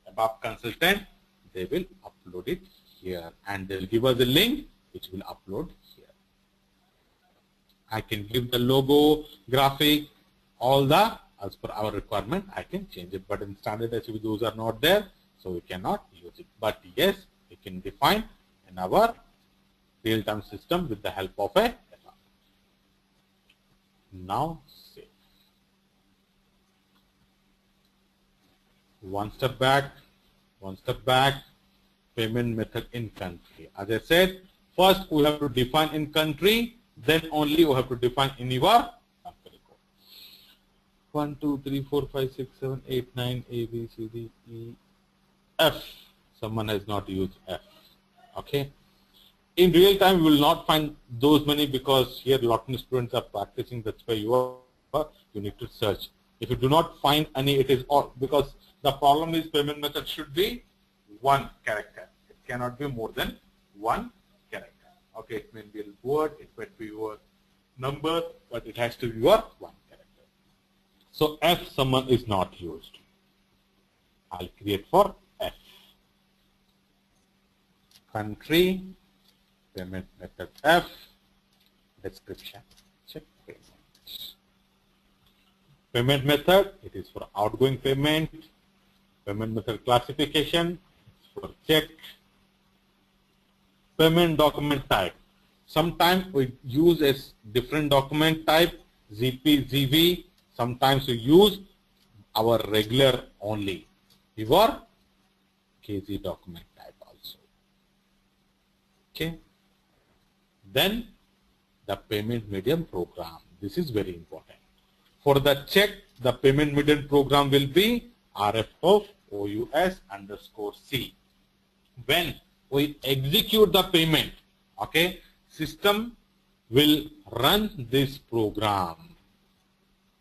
A: above consultant, they will upload it here and they'll give us a link which will upload here. I can give the logo, graphic, all the, as per our requirement, I can change it, but in standard SUV those are not there, so we cannot use it. But yes, we can define in our real-time system with the help of a FR. Now save. One step back, payment method in country. As I said, first we have to define in country, then only we have to define in your country code. 1, 2, 3, 4, 5, 6, 7, 8, 9, A, B, C, D, E, F. Someone has not used F. Okay. In real time, we will not find those many because here a lot of students are practicing. That's why you need to search. If you do not find any, it is all because the problem is payment method should be one character. It cannot be more than one character. Okay, it may be a word, it might be your number, but it has to be your one character. So F someone is not used. I'll create for F. Country, payment method F, description, check payment. Payment method, it is for outgoing payment. Payment method classification, for check. Payment document type. Sometimes we use a different document type, ZP, ZV. Sometimes we use our regular only, your KZ document type also. Okay. Then the payment medium program. This is very important. For the check, the payment medium program will be RF of OUS_C. When we execute the payment, okay, system will run this program.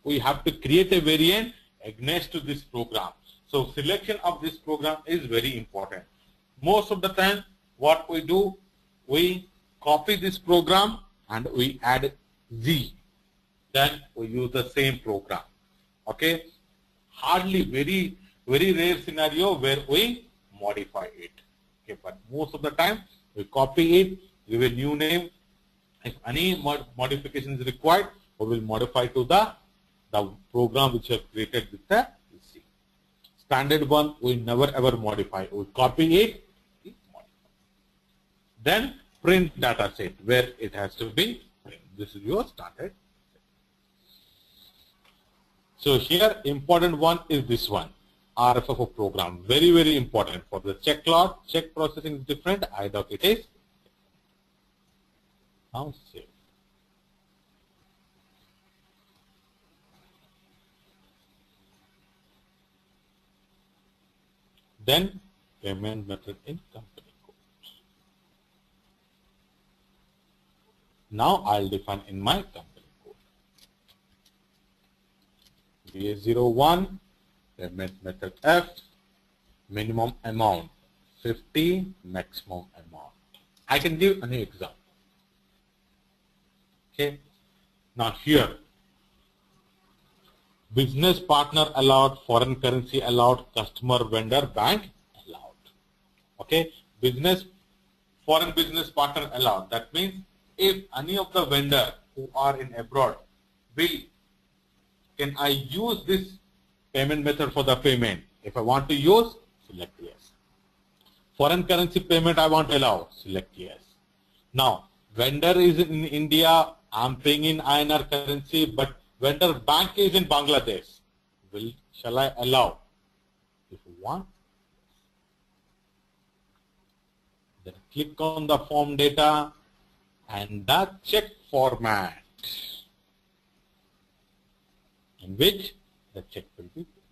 A: We have to create a variant against to this program. So selection of this program is very important. Most of the time, what we do, we copy this program and we add Z. Then we use the same program. Okay. Hardly very rare scenario where we modify it. Okay, but most of the time we copy it, give a new name. If any modification is required, we will modify to the program which we have created with the C. Standard one we never ever modify. We copy it, we modify. Then print data set where it has to be print. This is your standard. So here important one is this one, RFFO program. Very important. For the check log, check processing is different, IDOC it is. Now save. then payment method in company code. Now I'll define in my company code. VA01, payment method F, minimum amount 50, maximum amount. I can give a new example. Okay. Now here, business partner allowed, foreign currency allowed, customer, vendor, bank allowed. Okay. Foreign business partner allowed. That means if any of the vendor who are in abroad can I use this payment method for the payment? If I want to use, select yes. Foreign currency payment I want to allow, select yes. Now, vendor is in India, I'm paying in INR currency, but vendor bank is in Bangladesh. Shall I allow? If you want, then click on the form data and the check format in which the check will be put.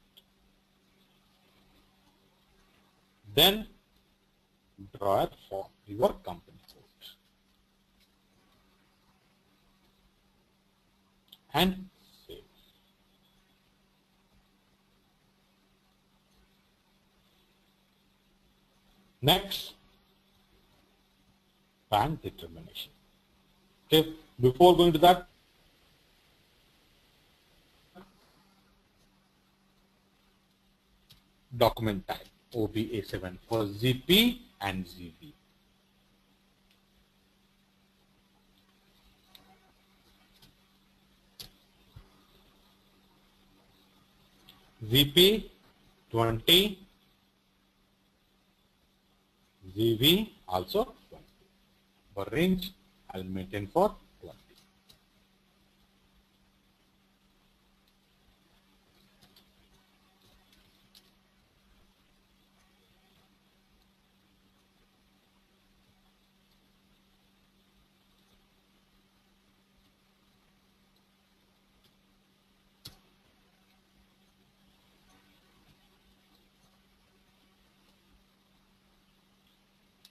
A: Then draw it for your company code and save. Next, bank determination. Okay, before going to that, document type OBA7 for ZP and ZV. ZP 20, ZV also 20. For range, I'll maintain for 20.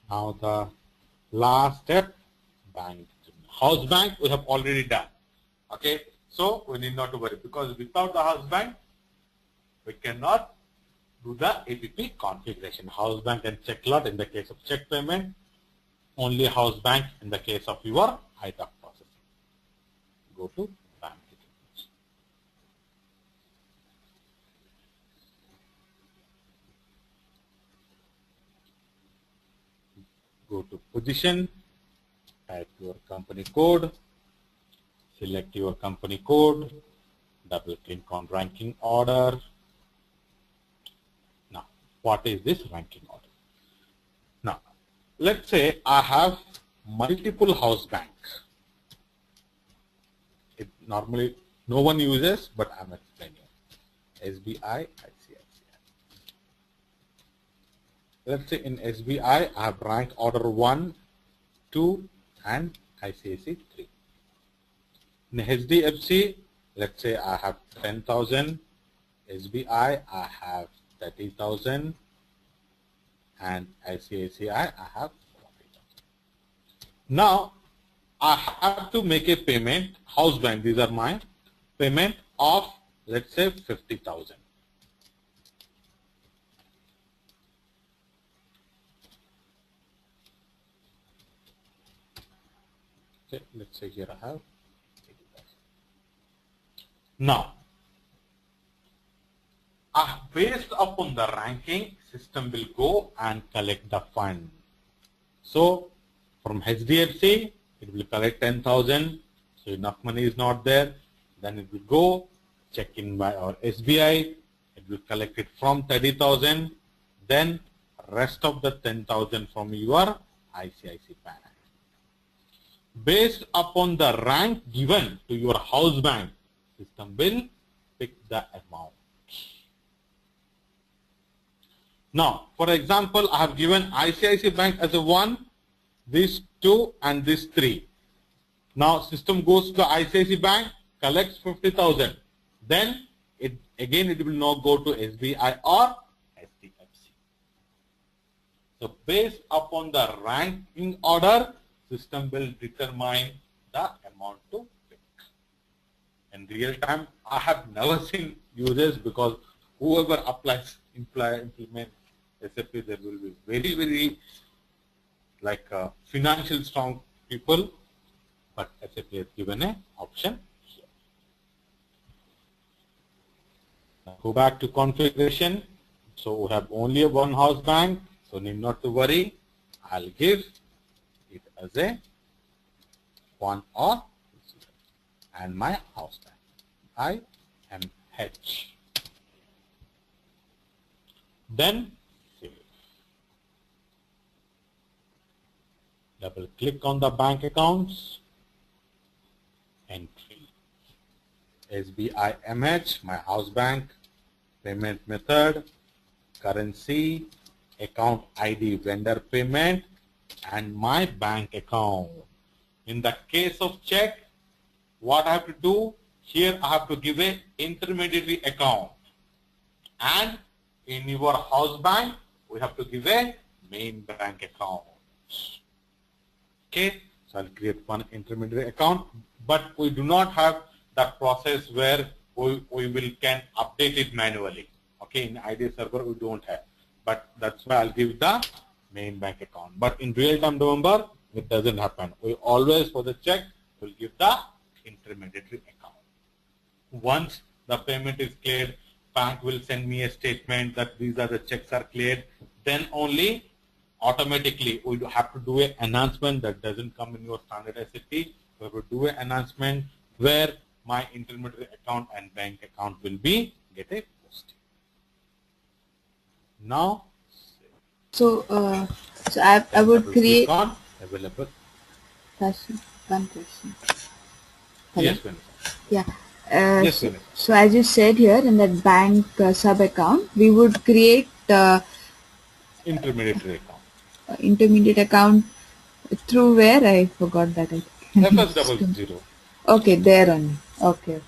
A: Now the last step, bank. House bank we have already done. Okay, so we need not to worry because without the house bank we cannot do the APP configuration. House bank and check lot in the case of check payment, only house bank in the case of your IDOC processing. Go to bank details. Go to position, type your company code, select your company code, double click on ranking order. Now, what is this ranking order? Now, let's say I have multiple house banks. It normally no one uses, but I'm explaining. SBI, ICICI. Let's say in SBI, I have rank order 1, 2, and ICICI 3. In HDFC, let's say I have 10,000. SBI, I have 30,000. And ICICI, I have 40,000. Now, I have to make a payment, house bank, these are my payment of, let's say, 50,000. Okay, let's say here I have 80,000. Now, based upon the ranking, system will go and collect the fund. So, from HDFC, it will collect 10,000. So, enough money is not there. Then it will go, check in by our SBI. It will collect it from 30,000. Then, rest of the 10,000 from your ICICI Bank. Based upon the rank given to your house bank, system will pick the amount. Now, for example, I have given ICICI Bank as a 1, this 2, and this 3. Now, system goes to ICICI Bank, collects 50,000. Then, it will now go to SBI or HDFC. So based upon the ranking order, system will determine the amount to pick. In real time, I have never seen users, because whoever implement SAP, there will be very financial strong people, but SAP has given an option here. Now go back to configuration. So we have only one house bank, so need not to worry. I'll give it as a 1 or 0, and my house bank IMH. Then save. Double click on the bank accounts, entry, SBI MH, my house bank, payment method, currency, account ID, vendor payment, and my bank account. In the case of check, what I have to do here, I have to give a intermediary account, and in your house bank we have to give a main bank account. Okay, so I'll create one intermediary account, but we do not have that process where we can update it manually. Okay, in IDEA server we don't have, but that's why I'll give the main bank account. But in real time, remember, it doesn't happen. We always, for the check, will give the intermediary account. Once the payment is cleared, bank will send me a statement that these are the checks are cleared. Then only automatically we have to do an announcement that doesn't come in your standard SAP. We have to do an announcement where my intermediary account and bank account will be get a posting. Now,
B: So I would create.
A: On available.
B: Question. One question. Hello?
A: Yes, Vanessa.
B: Yeah.
A: Yes, Vanessa.
B: So as you said here in that bank sub account, we would create
A: Intermediary account.
B: intermediate account through where? I forgot that.
A: FS00.
B: Okay, there only. Okay.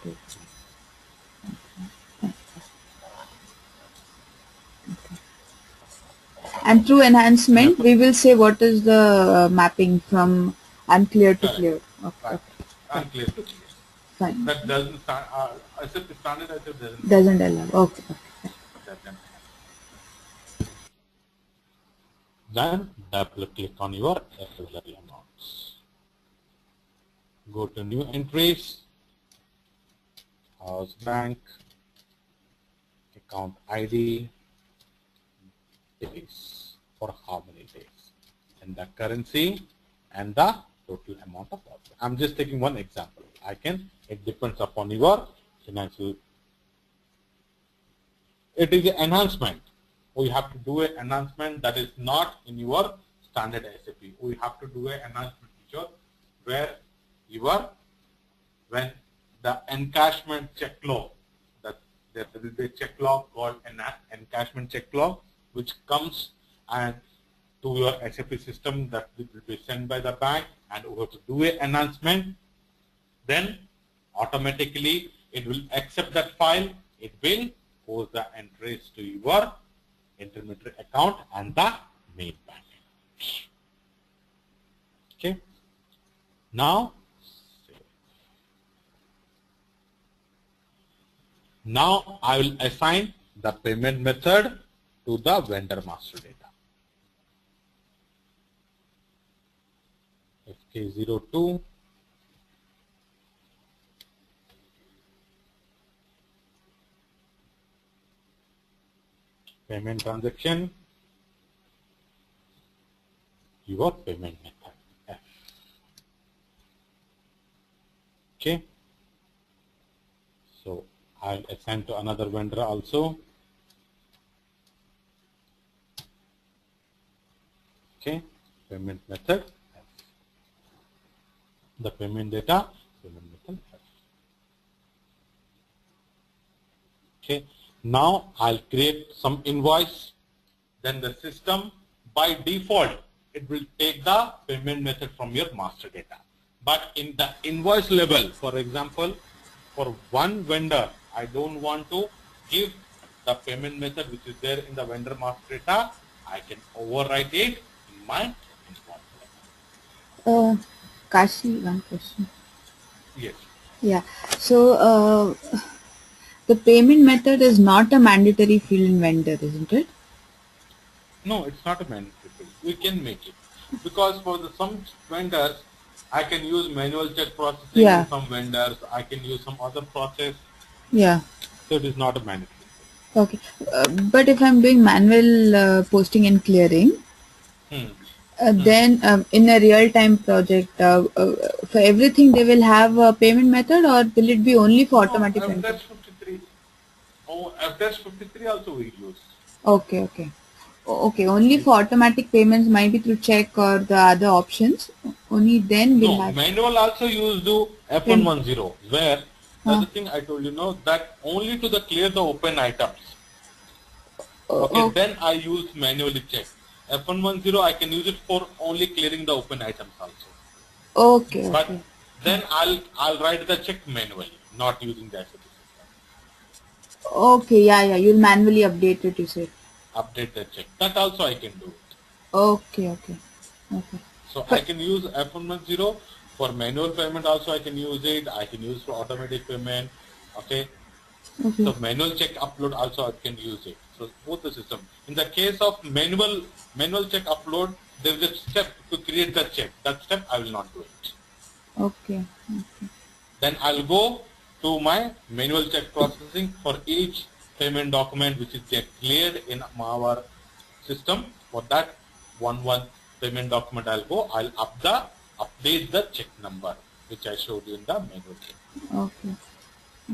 B: And through enhancement, we will say what is the mapping from unclear to clear. Okay.
A: Unclear to clear.
B: Fine.
A: That doesn't SAP standard SAP
B: Doesn't allow. Okay.
A: Then double click on your available amounts. Go to new entries, house bank, account ID, days, for how many days, and the currency and the total amount of output. I'm just taking one example. It depends upon your financial. It is an enhancement. We have to do an enhancement that is not in your standard SAP. We have to do an enhancement feature where when the encashment check log, that there will be a check log called an encashment check log, which comes and to your SAP system that will be sent by the bank, and we have to do an enhancement. Then automatically it will accept that file. It will post the entries to your intermediary account and the main bank. Okay. Now I will assign the payment method to the vendor master data. FK02 payment transaction, your payment method F. Okay. So I'll assign to another vendor also. Okay, payment method F. The payment data, payment method F. Okay. Now I'll create some invoice. Then the system by default it will take the payment method from your master data. But in the invoice level, for example, for one vendor, I don't want to give the payment method which is there in the vendor master data. I can overwrite it in my input.
B: Kashi, one question.
A: Yes.
B: Yeah. So the payment method is not a mandatory field in vendor, isn't it?
A: No, it's not a mandatory field. We can make it because for some vendors, I can use manual check processing.
B: Yeah.
A: In some vendors, I can use some other process.
B: Yeah.
A: So it is not a mandatory field.
B: Okay. But if I'm doing manual posting and clearing, then in a real-time project, for everything they will have a payment method, or will it be only for
A: No,
B: automatic payment?
A: F-53. Oh, F-53 also we use.
B: Okay, okay. Okay, only for automatic payments, might be through check or the other options. Only then we'll
A: No,
B: have.
A: manual also used to F110, where the other thing I told you know that only to the clear the open items. Okay,
B: Oh,
A: then I use manually check. F110 I can use it for only clearing the open items also.
B: okay,
A: But
B: okay.
A: then I'll write the check manually, not using the SAP system.
B: Okay, yeah, yeah. You'll manually update it, you said.
A: Update the check. That also I can do it.
B: Okay, okay, okay.
A: So I
B: But
A: can use F110 for manual payment also I can use it. I can use for automatic payment. Okay.
B: okay,
A: So manual check upload also I can use it. So both the system. In the case of manual check upload, there is a step to create the check. That step I will not do it.
B: okay, okay.
A: Then I'll go to my manual check processing for each payment document which is get cleared in our system. For that one payment document I'll update the check number which I showed you in the manual check.
B: Okay.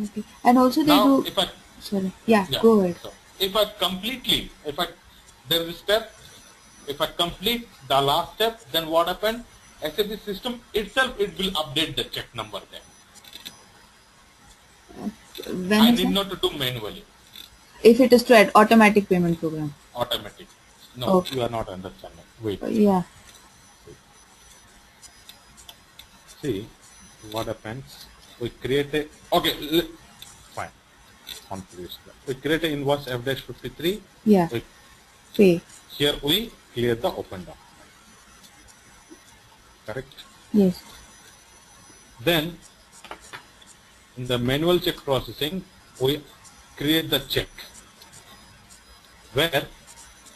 B: Okay. And also they
A: Now
B: do.
A: if I
B: Sorry. Yeah.
A: yeah
B: Go ahead.
A: so if I there is a step, if I complete the last step, then what happened? SAP system itself it will update the check number then.
B: When
A: I
B: is
A: need
B: that?
A: not to do manually.
B: If it is to add automatic payment program.
A: Automatic. No,
B: Okay.
A: you are not understanding. Wait.
B: Yeah.
A: See what happens. We create a fine. Confused. We create an invoice F-53.
B: Yeah. Pay.
A: Here we clear the open document. Correct?
B: Yes.
A: Then in the manual check processing, we create the check where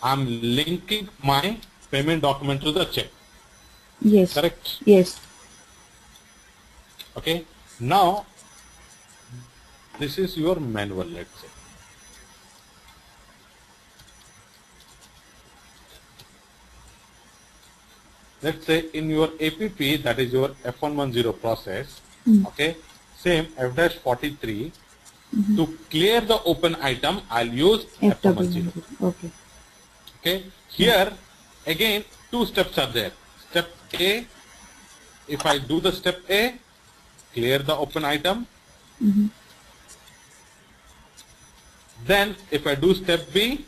A: I'm linking my payment document to the check.
B: Yes.
A: Correct?
B: Yes.
A: Okay. Now this is your manual, let's say. Let's say in your APP, that is your F110 process, okay, same F-43, to clear the open item, I'll use F110.
B: Okay.
A: Okay, here again, two steps are there. Step A, if I do the step A, clear the open item. Then if I do step B,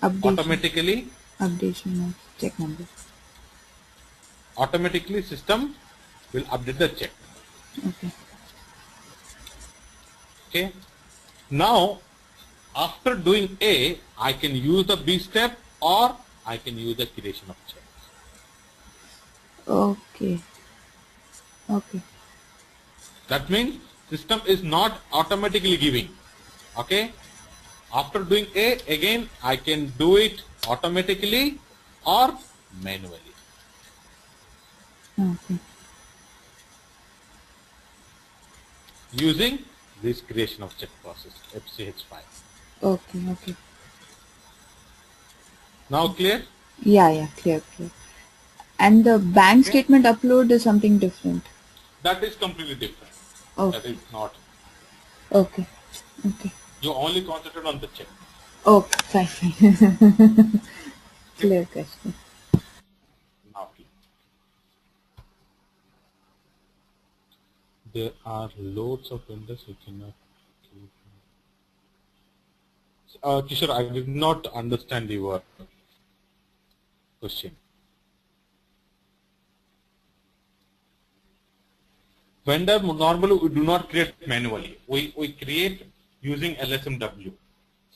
A: automatically
B: Updation of check number.
A: Automatically system will update the check.
B: Okay.
A: Okay. Now, after doing A, I can use the B step or I can use the creation of check.
B: Okay. Okay.
A: That means system is not automatically giving. Okay. After doing A, again I can do it automatically or manually.
B: Okay.
A: Using this creation of check process, FCH5.
B: Okay. Okay.
A: Now clear?
B: Yeah. Yeah. Clear. Clear. And the bank statement upload is something different.
A: That is completely different.
B: Okay.
A: That is not.
B: Okay. Okay.
A: You only concentrate on the check.
B: Okay. Fine. Clear question.
A: Now clear. There are loads of vendors we cannot keep. Kishore, I did not understand your question. Vendor normally we do not create manually. We create using LSMW.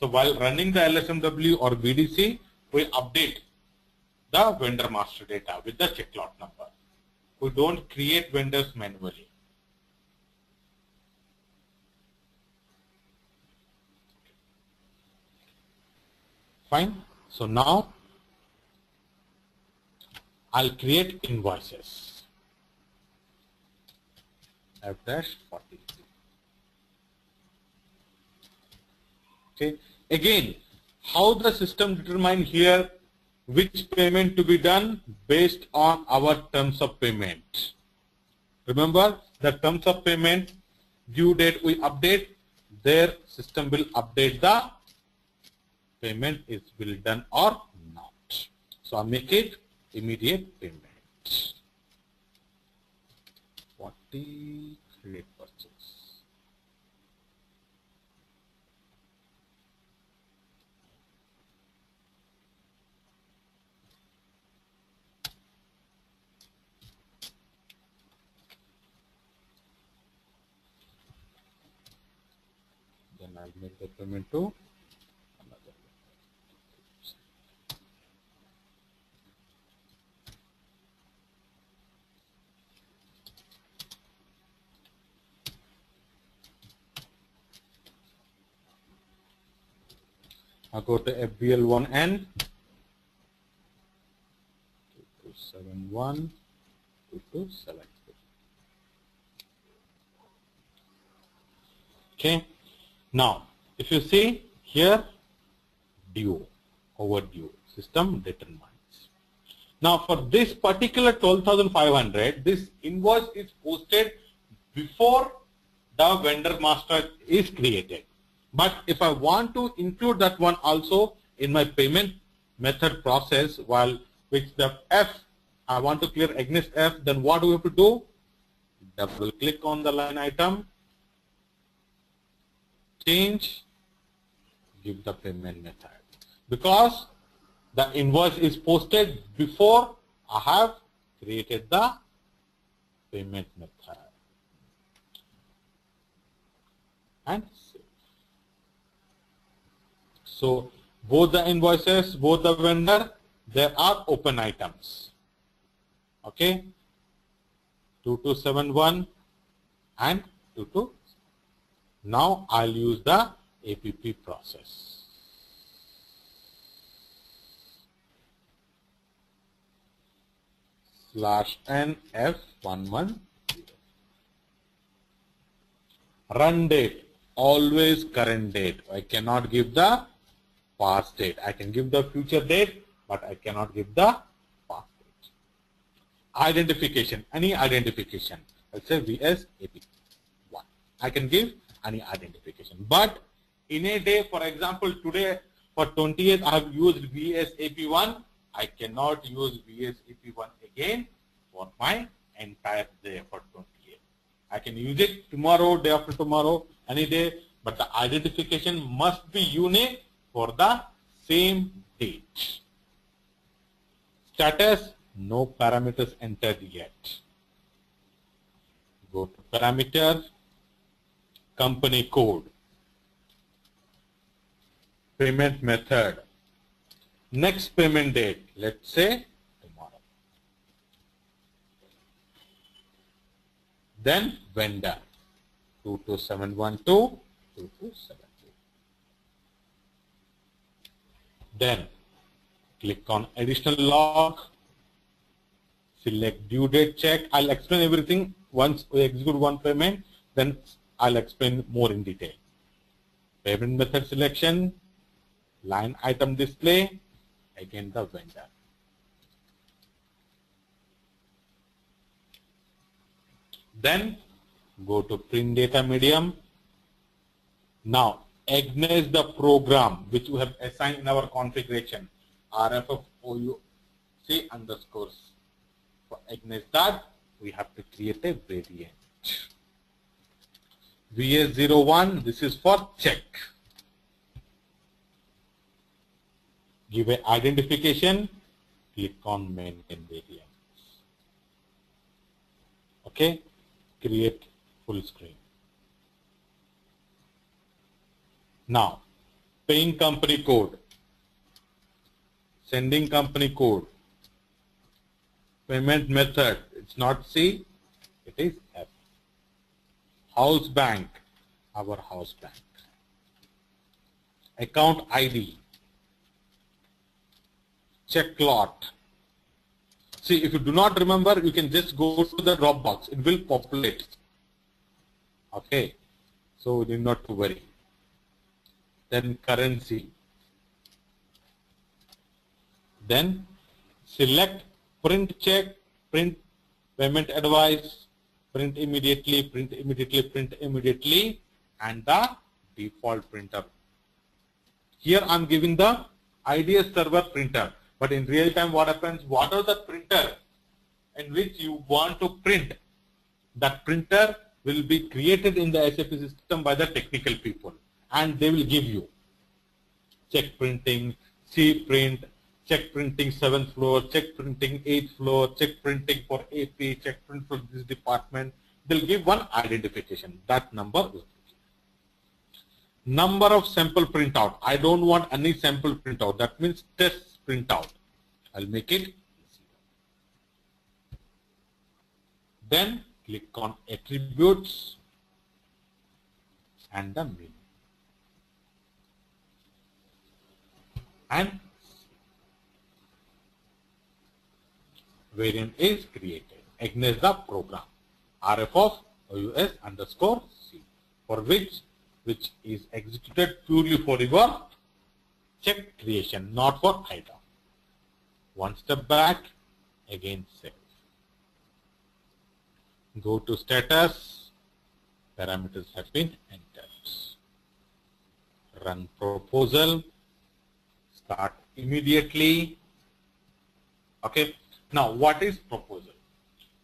A: So while running the LSMW or BDC, we update the vendor master data with the check lot number. We don't create vendors manually. Fine. So now I'll create invoices. F-40. Okay. Again, how the system determine here which payment to be done based on our terms of payment. Remember the terms of payment, due date we update, their system will update the payment is will done or not. So I make it immediate payment. 40 credit purchase. Then I'll make the payment to another. I'll go to FBL1N 2271 2273. Okay. Now, if you see here, due, overdue, system determines. Now, for this particular 12,500, this invoice is posted before the vendor master is created. But if I want to include that one also in my payment method process, while which the F, I want to clear against F, then what do we have to do? Double click on the line item, change, give the payment method. Because the invoice is posted before I have created the payment method. And save. So both the invoices, both the vendor, there are open items. Okay, 2271 and 22. Now I'll use the APP process. /NF110. Run date, always current date. I cannot give the past date. I can give the future date, but I cannot give the past date. Identification, any identification. Let's say VSAP1. I can give any identification. But in a day, for example, today for 28th, I have used VSAP1. I cannot use VSAP1 again for my entire day for 28th. I can use it tomorrow, day after tomorrow, any day, but the identification must be unique for the same date. Status, no parameters entered yet. Go to parameter, company code, payment method, next payment date, let's say tomorrow. Then vendor, 22712, 2272. Then click on additional log, select due date check. I'll explain everything once we execute one payment, then I'll explain more in detail. Payment method selection, line item display, again the vendor. Then go to print data medium. Now acknowledge the program which we have assigned in our configuration, RFFOUC underscores. For acknowledge that, we have to create a variant. VS01, this is for check. Give a identification, click on maintain variants. Okay, create full screen. Now, paying company code, sending company code, payment method, it's not C, it is F. House bank, our house bank. Account ID, check lot. See, if you do not remember, you can just go to the drop box. It will populate. Okay, so you need not to worry. Then currency. Then select print check, print payment advice, print immediately, print immediately, print immediately, and the default printer. Here I'm giving the IDS server printer, but in real time what happens, what are the printer in which you want to print, that printer will be created in the SAP system by the technical people, and they will give you check printing, C print, check printing 7th floor, check printing 8th floor, check printing for AP, check print for this department. They'll give one identification. That number will number of sample printout. I don't want any sample printout. That means test printout. I'll make it 0. Then click on attributes and the menu. And variant is created against the program RF of OUS underscore C, for which is executed purely for your check creation, not for item. One step back, again save. Go to status, parameters have been entered. Run proposal, start immediately. Okay, now what is proposal?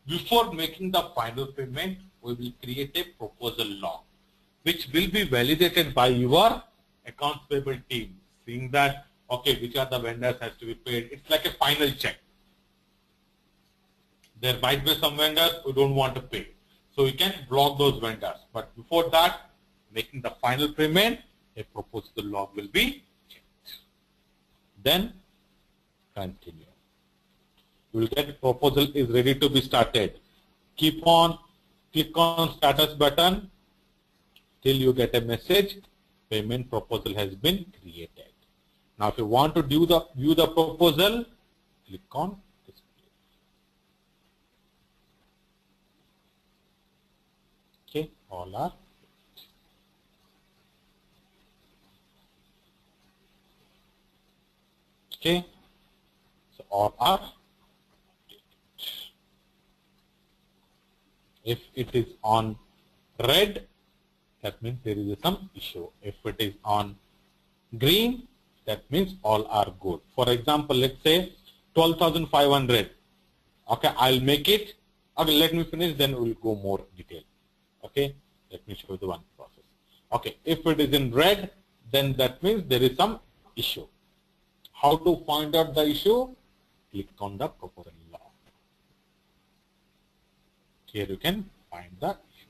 A: Before making the final payment, we will create a proposal log, which will be validated by your accounts payable team, seeing that, okay, which are the vendors has to be paid. It's like a final check. There might be some vendors who don't want to pay, so you can block those vendors. But before that, making the final payment, a proposal log will be checked. Then continue. You will get proposal is ready to be started. Click on status button till you get a message, payment proposal has been created. Now if you want to view the proposal, click on display. Okay, all are okay, so all are. If it is on red, that means there is some issue. If it is on green, that means all are good. For example, let's say 12,500. Okay, I'll make it. Okay, let me finish, then we'll go more detail. Okay, let me show you the one process. Okay, if it is in red, then that means there is some issue. How to find out the issue? Click on the proposal log. Here you can find the issue.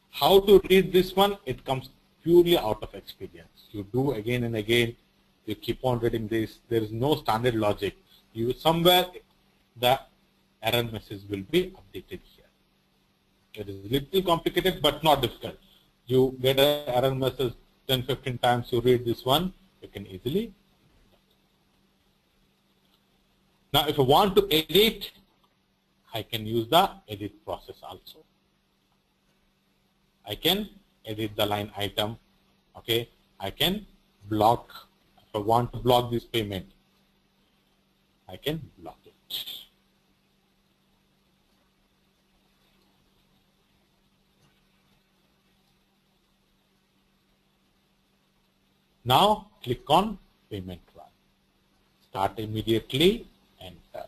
A: How to read this one? It comes purely out of experience. You do again and again. You keep on reading this. There is no standard logic. You somewhere the error message will be updated here. It is a little complicated but not difficult. You get an error message 10-15 times. You read this one, you can easily. Now, if you want to edit, I can use the edit process also. I can edit the line item. Okay, I can block. If I want to block this payment, I can block it. Now click on payment run. Start immediately. Enter.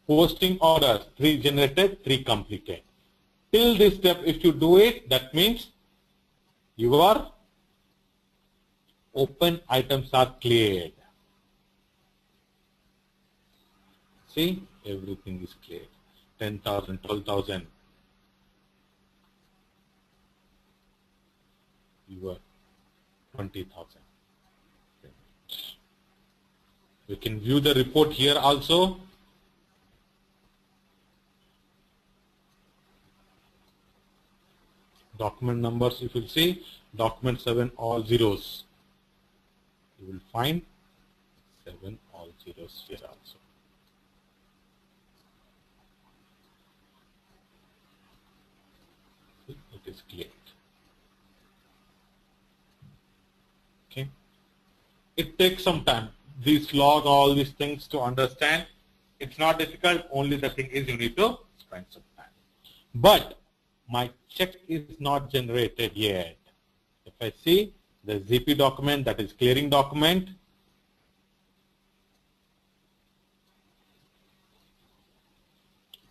A: Posting orders, 3 generated, 3 completed. Till this step, if you do it, that means your open items are cleared. See, everything is cleared. 10,000, 12,000. your 20,000. You can view the report here also. Document numbers, if you see, document 7 all zeros. You will find 7 all zeros here also. See, it is cleared. Okay. It takes some time. These log, all these things to understand. It's not difficult. Only the thing is you need to spend some time. But my check is not generated yet. If I see the ZP document, that is clearing document,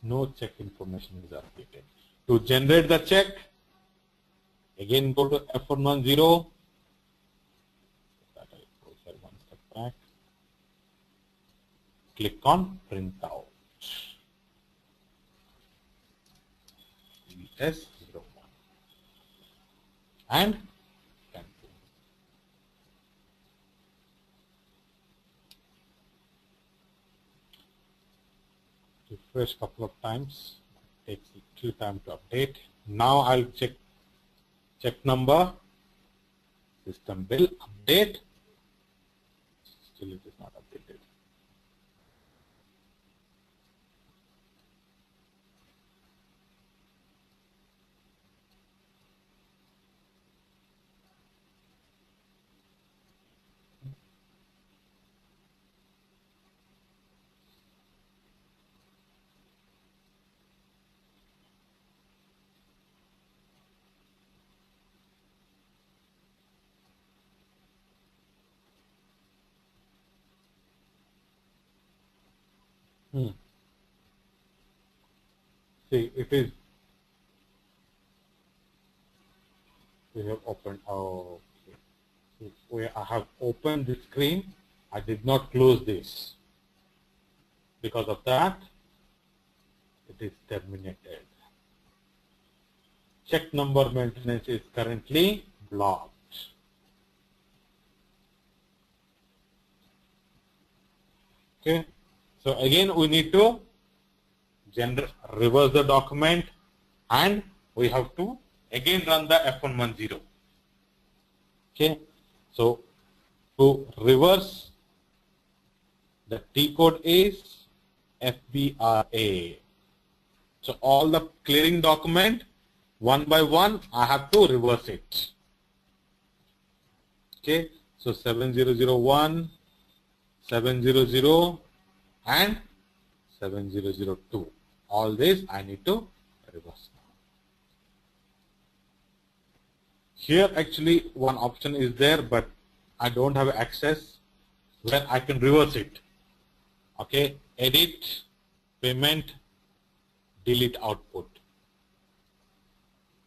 A: no check information is updated. To generate the check, again go to F110. That I go here one step back. Click on print out. S01 and cancel. Refresh couple of times. It takes a little time to update. Now I'll check number, system bill, update. Still it is not updated. See, it is. We have opened. Oh, okay. So I have opened the screen. I did not close this. Because of that, it is terminated. Check number maintenance is currently blocked. Okay. So again, we need to reverse the document, and we have to again run the F110. Okay. So to reverse, the T code is FBRA. So all the clearing document, one by one, I have to reverse it. Okay. So 7001, 700 and 7002. All this I need to reverse now. Here actually one option is there, but I don't have access where I can reverse it. Okay, edit, payment, delete output.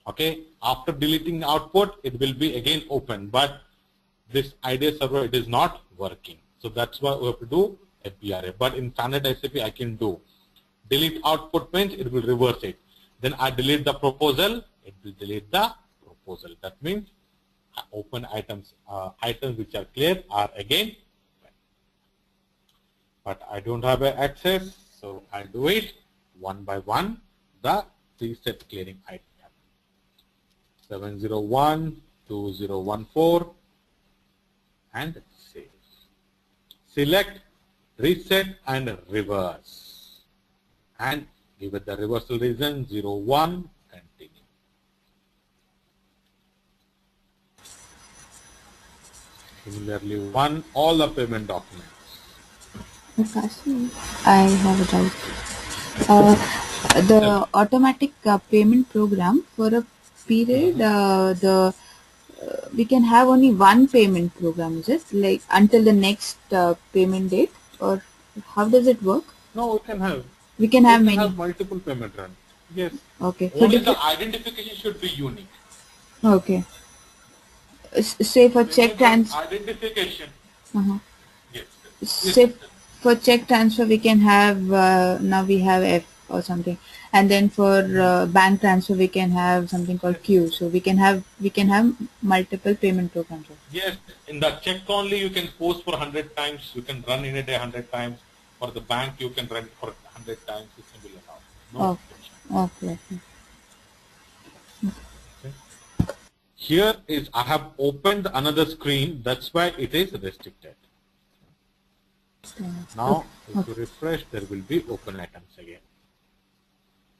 A: Okay, after deleting the output, it will be again open, but this IDEA server, it is not working. So that's why we have to do FBRA. But in standard SAP, I can do delete output means it will reverse it. Then I delete the proposal, it will delete the proposal. That means open items, items which are clear are again open. But I don't have access, so I do it one by one, the preset clearing item. 701, 2014, and save. Select, reset, and reverse. And give it the reversal reason 01, continue. Similarly, all the payment documents.
B: I have a doubt. The automatic payment program for a period, we can have only one payment program, is it? Like until the next payment date, or how does it work?
A: No, we can have.
B: We can have many.
A: Have multiple payment runs. Yes.
B: Okay.
A: Only the identification should be unique.
B: Okay. Say for check transfer.
A: Identification.
B: Yes. Say for check transfer, we can have now we have or something. And then for bank transfer, we can have something called queue. So we can have multiple payment tokens.
A: Yes, in the check only you can post for 100 times. You can run in a day 100 times. For the bank, you can run for 100 times. It's will allow. No
B: Oh,
A: restriction.
B: okay.
A: Okay. Here is I have opened another screen. That's why it is restricted. Now, if you refresh, there will be open items again.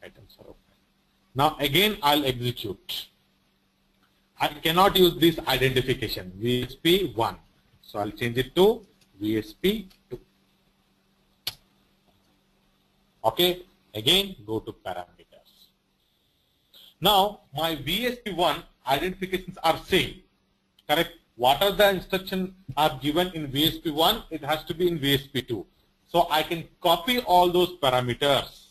A: Items are open. Now again, I'll execute. I cannot use this identification VSP1. So I'll change it to VSP2. Okay. Again, go to parameters. Now my VSP1 identifications are same. Correct. What are the instructions are given in VSP1? It has to be in VSP2. So I can copy all those parameters.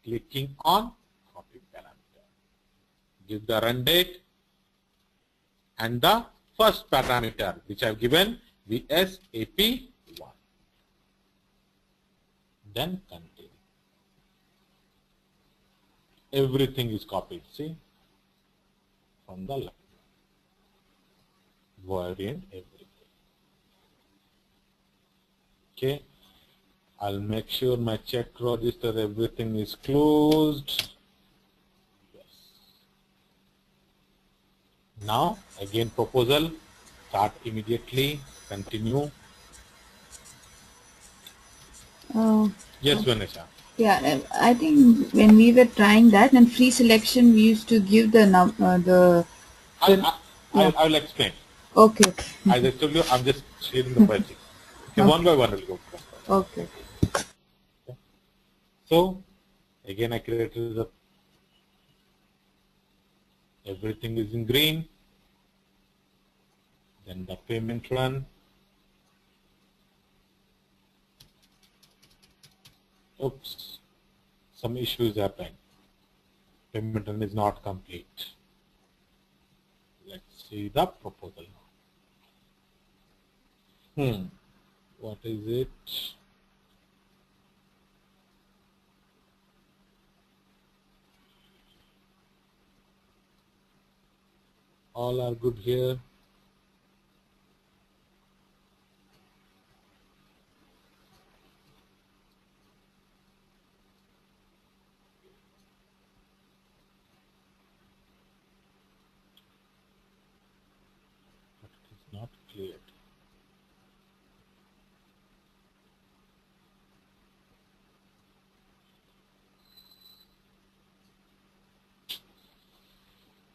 A: Clicking on copy parameter. Give the run date and the first parameter which I have given VSAP1. Then continue. Everything is copied. See from the line. Variant everything. Okay. I'll make sure my check register everything is closed. Yes. Now again proposal. Start immediately. Continue. Yes, Vanessa.
B: Yeah, I think when we were trying that and free selection, we used to give the
A: I will explain.
B: Okay.
A: As I told you, I'm just sharing the basics. Okay, one by one we'll go.
B: Okay.
A: So again I created the everything is in green. Then the payment run. Oops, some issues happened. Payment run is not complete. Let's see the proposal now. What is it? All are good here. But it is not cleared.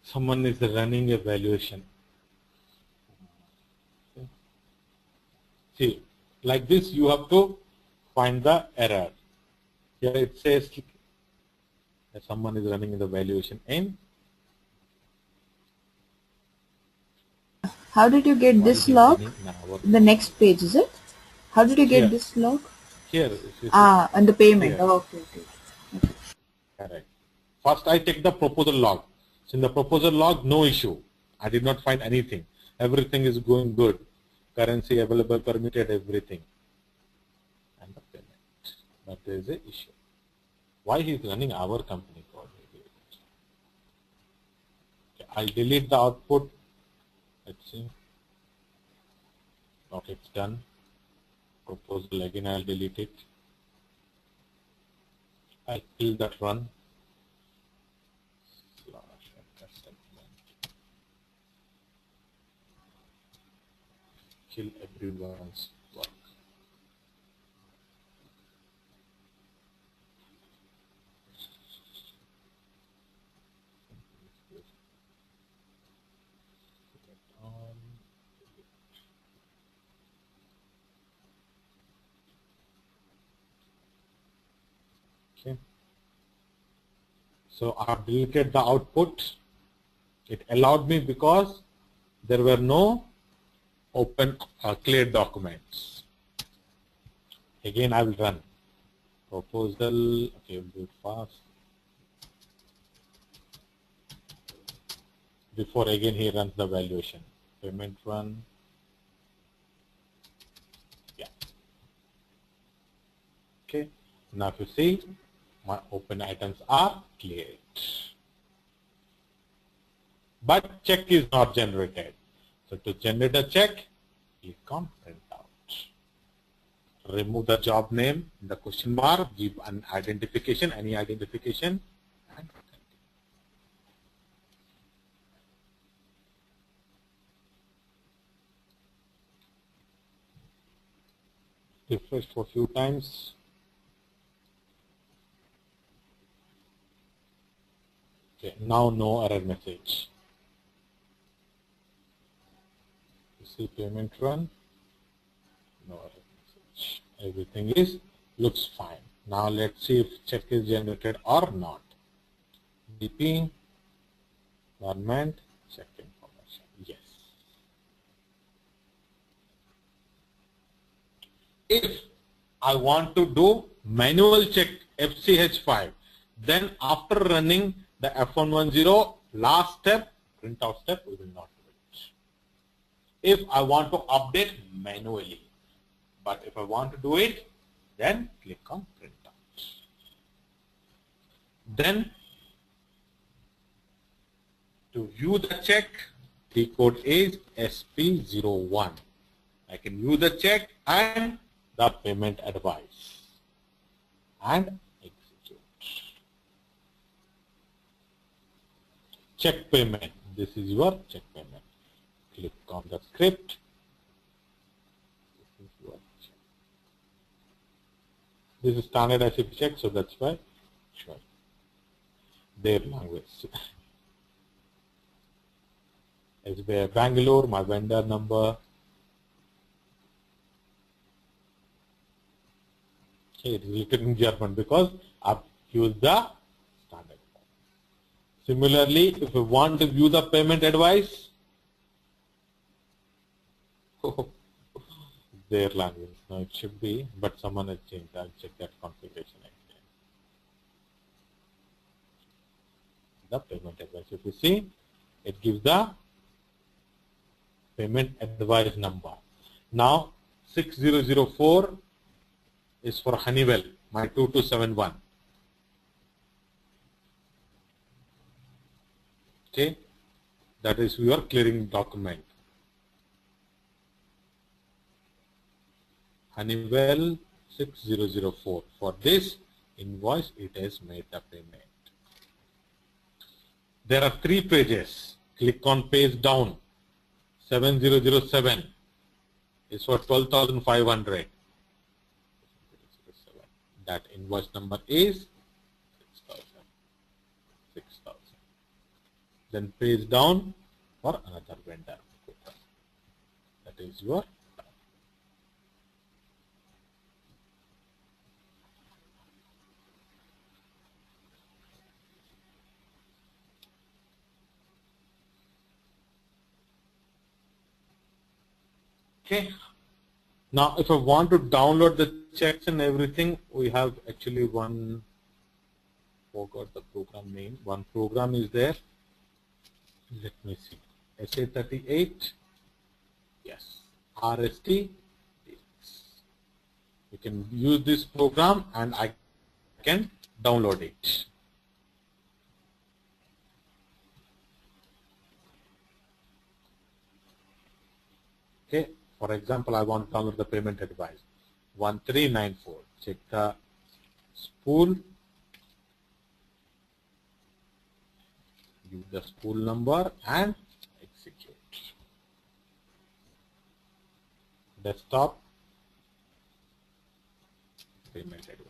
A: Someone is running a valuation. See, like this you have to find the error. Here it says that someone is running the valuation in.
B: How did you get this log? The next page, is it? How did you get this log?
A: Here.
B: And the payment. Oh, okay.
A: Correct. First I take the proposal log. So in the proposal log, no issue. I did not find anything. Everything is going good. Currency available, permitted, everything. And the payment. But there is an issue. Why he is running our company code? Okay, I'll delete the output. Let's see. Okay, it's done. Proposal again, I'll delete it. I'll kill that run. Kill everyone's work. Okay. So I have deleted the output. It allowed me because there were no open clear documents. Again, I will run proposal. Okay, we'll do it fast. Before again he runs the valuation. Payment run. Yeah. Okay. Now if you see, My open items are cleared. But check is not generated. So to generate a check, click on print out. Remove the job name, the question mark, give an identification, any identification, and refresh for a few times. Okay, now no error message. You see payment run, no error message. Everything looks fine. Now let's see if check is generated or not. DP, government, check information. Yes. If I want to do manual check FCH5, then after running the F110 last step, printout step, we will not do it. If I want to update manually, but if I want to do it, then click on printout. Then to view the check, the code is SP01. I can view the check and the payment advice and execute. Check payment. This is your check payment. Click on the script. This is your check. This is standard SAP check, so that's why sure. Their language. SBI Bangalore, my vendor number. Okay, it is written in German because I've used the standard form. Similarly, if you want to view the payment advice, their language. Now it should be, but someone has changed. I'll check that configuration again. The payment advice. If you see, it gives the payment advice number. Now 6004 is for Honeywell, my 2271. Okay, that is your clearing document. Honeywell 6004. For this invoice, it has made the payment. There are 3 pages. Click on page down. 7007 is for 12,500. That invoice number is 6,000. Then page down for another vendor. That is your. Okay. Now, if I want to download the checks and everything, we have actually one, forgot the program name. One program is there. Let me see. SA38. Yes. RST. You can use this program and I can download it. Okay. For example, I want to download the payment advice. 1394. Check the spool. Give the spool number and execute. Desktop payment advice.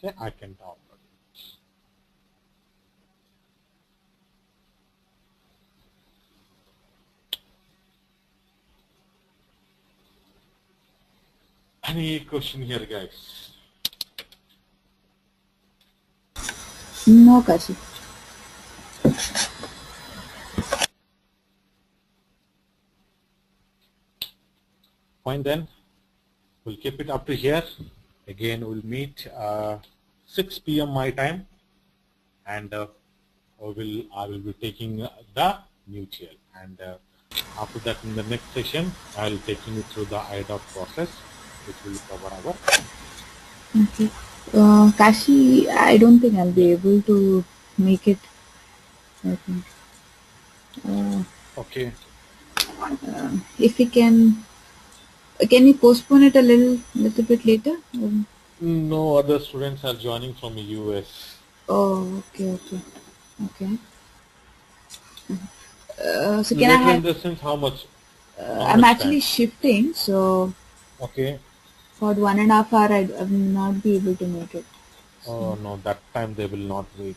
A: Okay, I can download it. Any question here, guys?
B: No, Kashi.
A: Fine then. We'll keep it up to here. Again, we'll meet 6 p.m. my time, and I will be taking the new GL. And after that, in the next session, I'll taking you through the IDOC process, which will cover our.
B: Okay. Kashi, I don't think I'll be able to make it. I think.
A: Okay.
B: If we can you postpone it a little bit later?
A: No other students are joining from US.
B: Oh, okay. So can I
A: Later in
B: have?
A: the sense, how much? How
B: I'm
A: much
B: actually
A: time?
B: shifting, so
A: Okay.
B: for 1.5 hours, I will not be able to make it.
A: Oh no, that time they will not wait.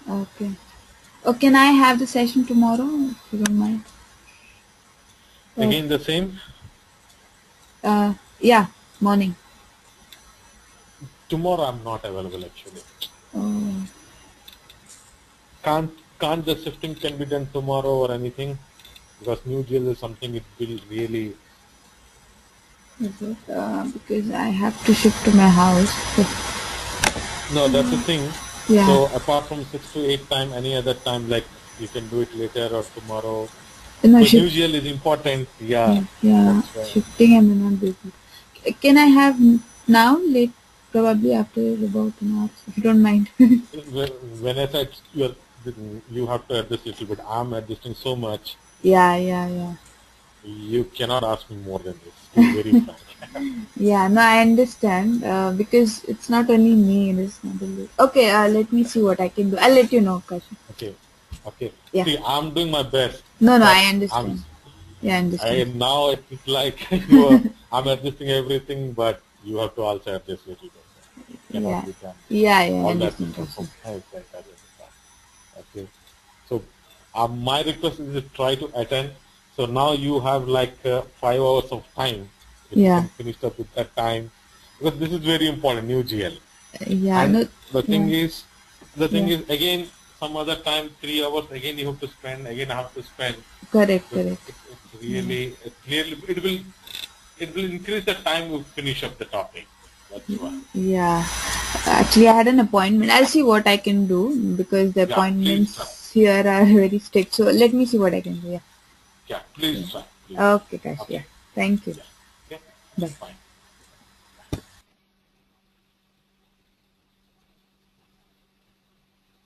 B: Okay. Oh, can I have the session tomorrow, if you don't mind?
A: Again the same.
B: Yeah, morning.
A: Tomorrow I'm not available actually.
B: Oh,
A: Can't the shifting can be done tomorrow or anything? Because new GL is something it will really.
B: is it? Because I have to shift to my house.
A: No, that's the thing.
B: Yeah.
A: So apart from 6 to 8 time, any other time like you can do it later or tomorrow.
B: No,
A: Because new
B: shift.
A: GL is important. Yeah,
B: Yeah,
A: that's why.
B: shifting I may not be able. Can I have now? Late, probably after about an hour, if you don't mind.
A: When I said you have to adjust a little bit, I'm adjusting so much.
B: Yeah.
A: You cannot ask me more than this. To be very frank.
B: Yeah, no, I understand. Because it's not only me. It's not only. Okay, let me see what I can do. I'll let you know, Kashi.
A: Okay, okay.
B: Yeah.
A: See, I'm doing my best,
B: No,
A: but
B: I understand. Yeah, I
A: I
B: understand.
A: now it's like I'm adjusting everything, but you have to also adjust a little bit. It cannot
B: Yeah,
A: be done.
B: I
A: All the
B: understand,
A: adjustment from
B: Kashi.
A: my side, I understand. Okay. So my request is to try to attend. So now you have like 5 hours of time. If you
B: Yeah,
A: can finish up with that time, because this is very important, new GL.
B: yeah,
A: And
B: no,
A: the thing
B: yeah,
A: is, the thing
B: yeah.
A: is again, some other time, 3 hours again you have to spend. Again, I have to spend.
B: Correct.
A: It's really clearly it will increase the time we finish up the topic. That's why.
B: Yeah. Actually, I had an appointment. I'll see what I can do because the
A: Yeah, please try.
B: appointments here are very strict. So let me see what I can do. Yeah.
A: Yeah, please try. Please
B: Okay,
A: try.
B: Kashi. Yeah.
A: Okay.
B: Thank you.
A: Yeah. Okay.
B: Bye.
A: Fine.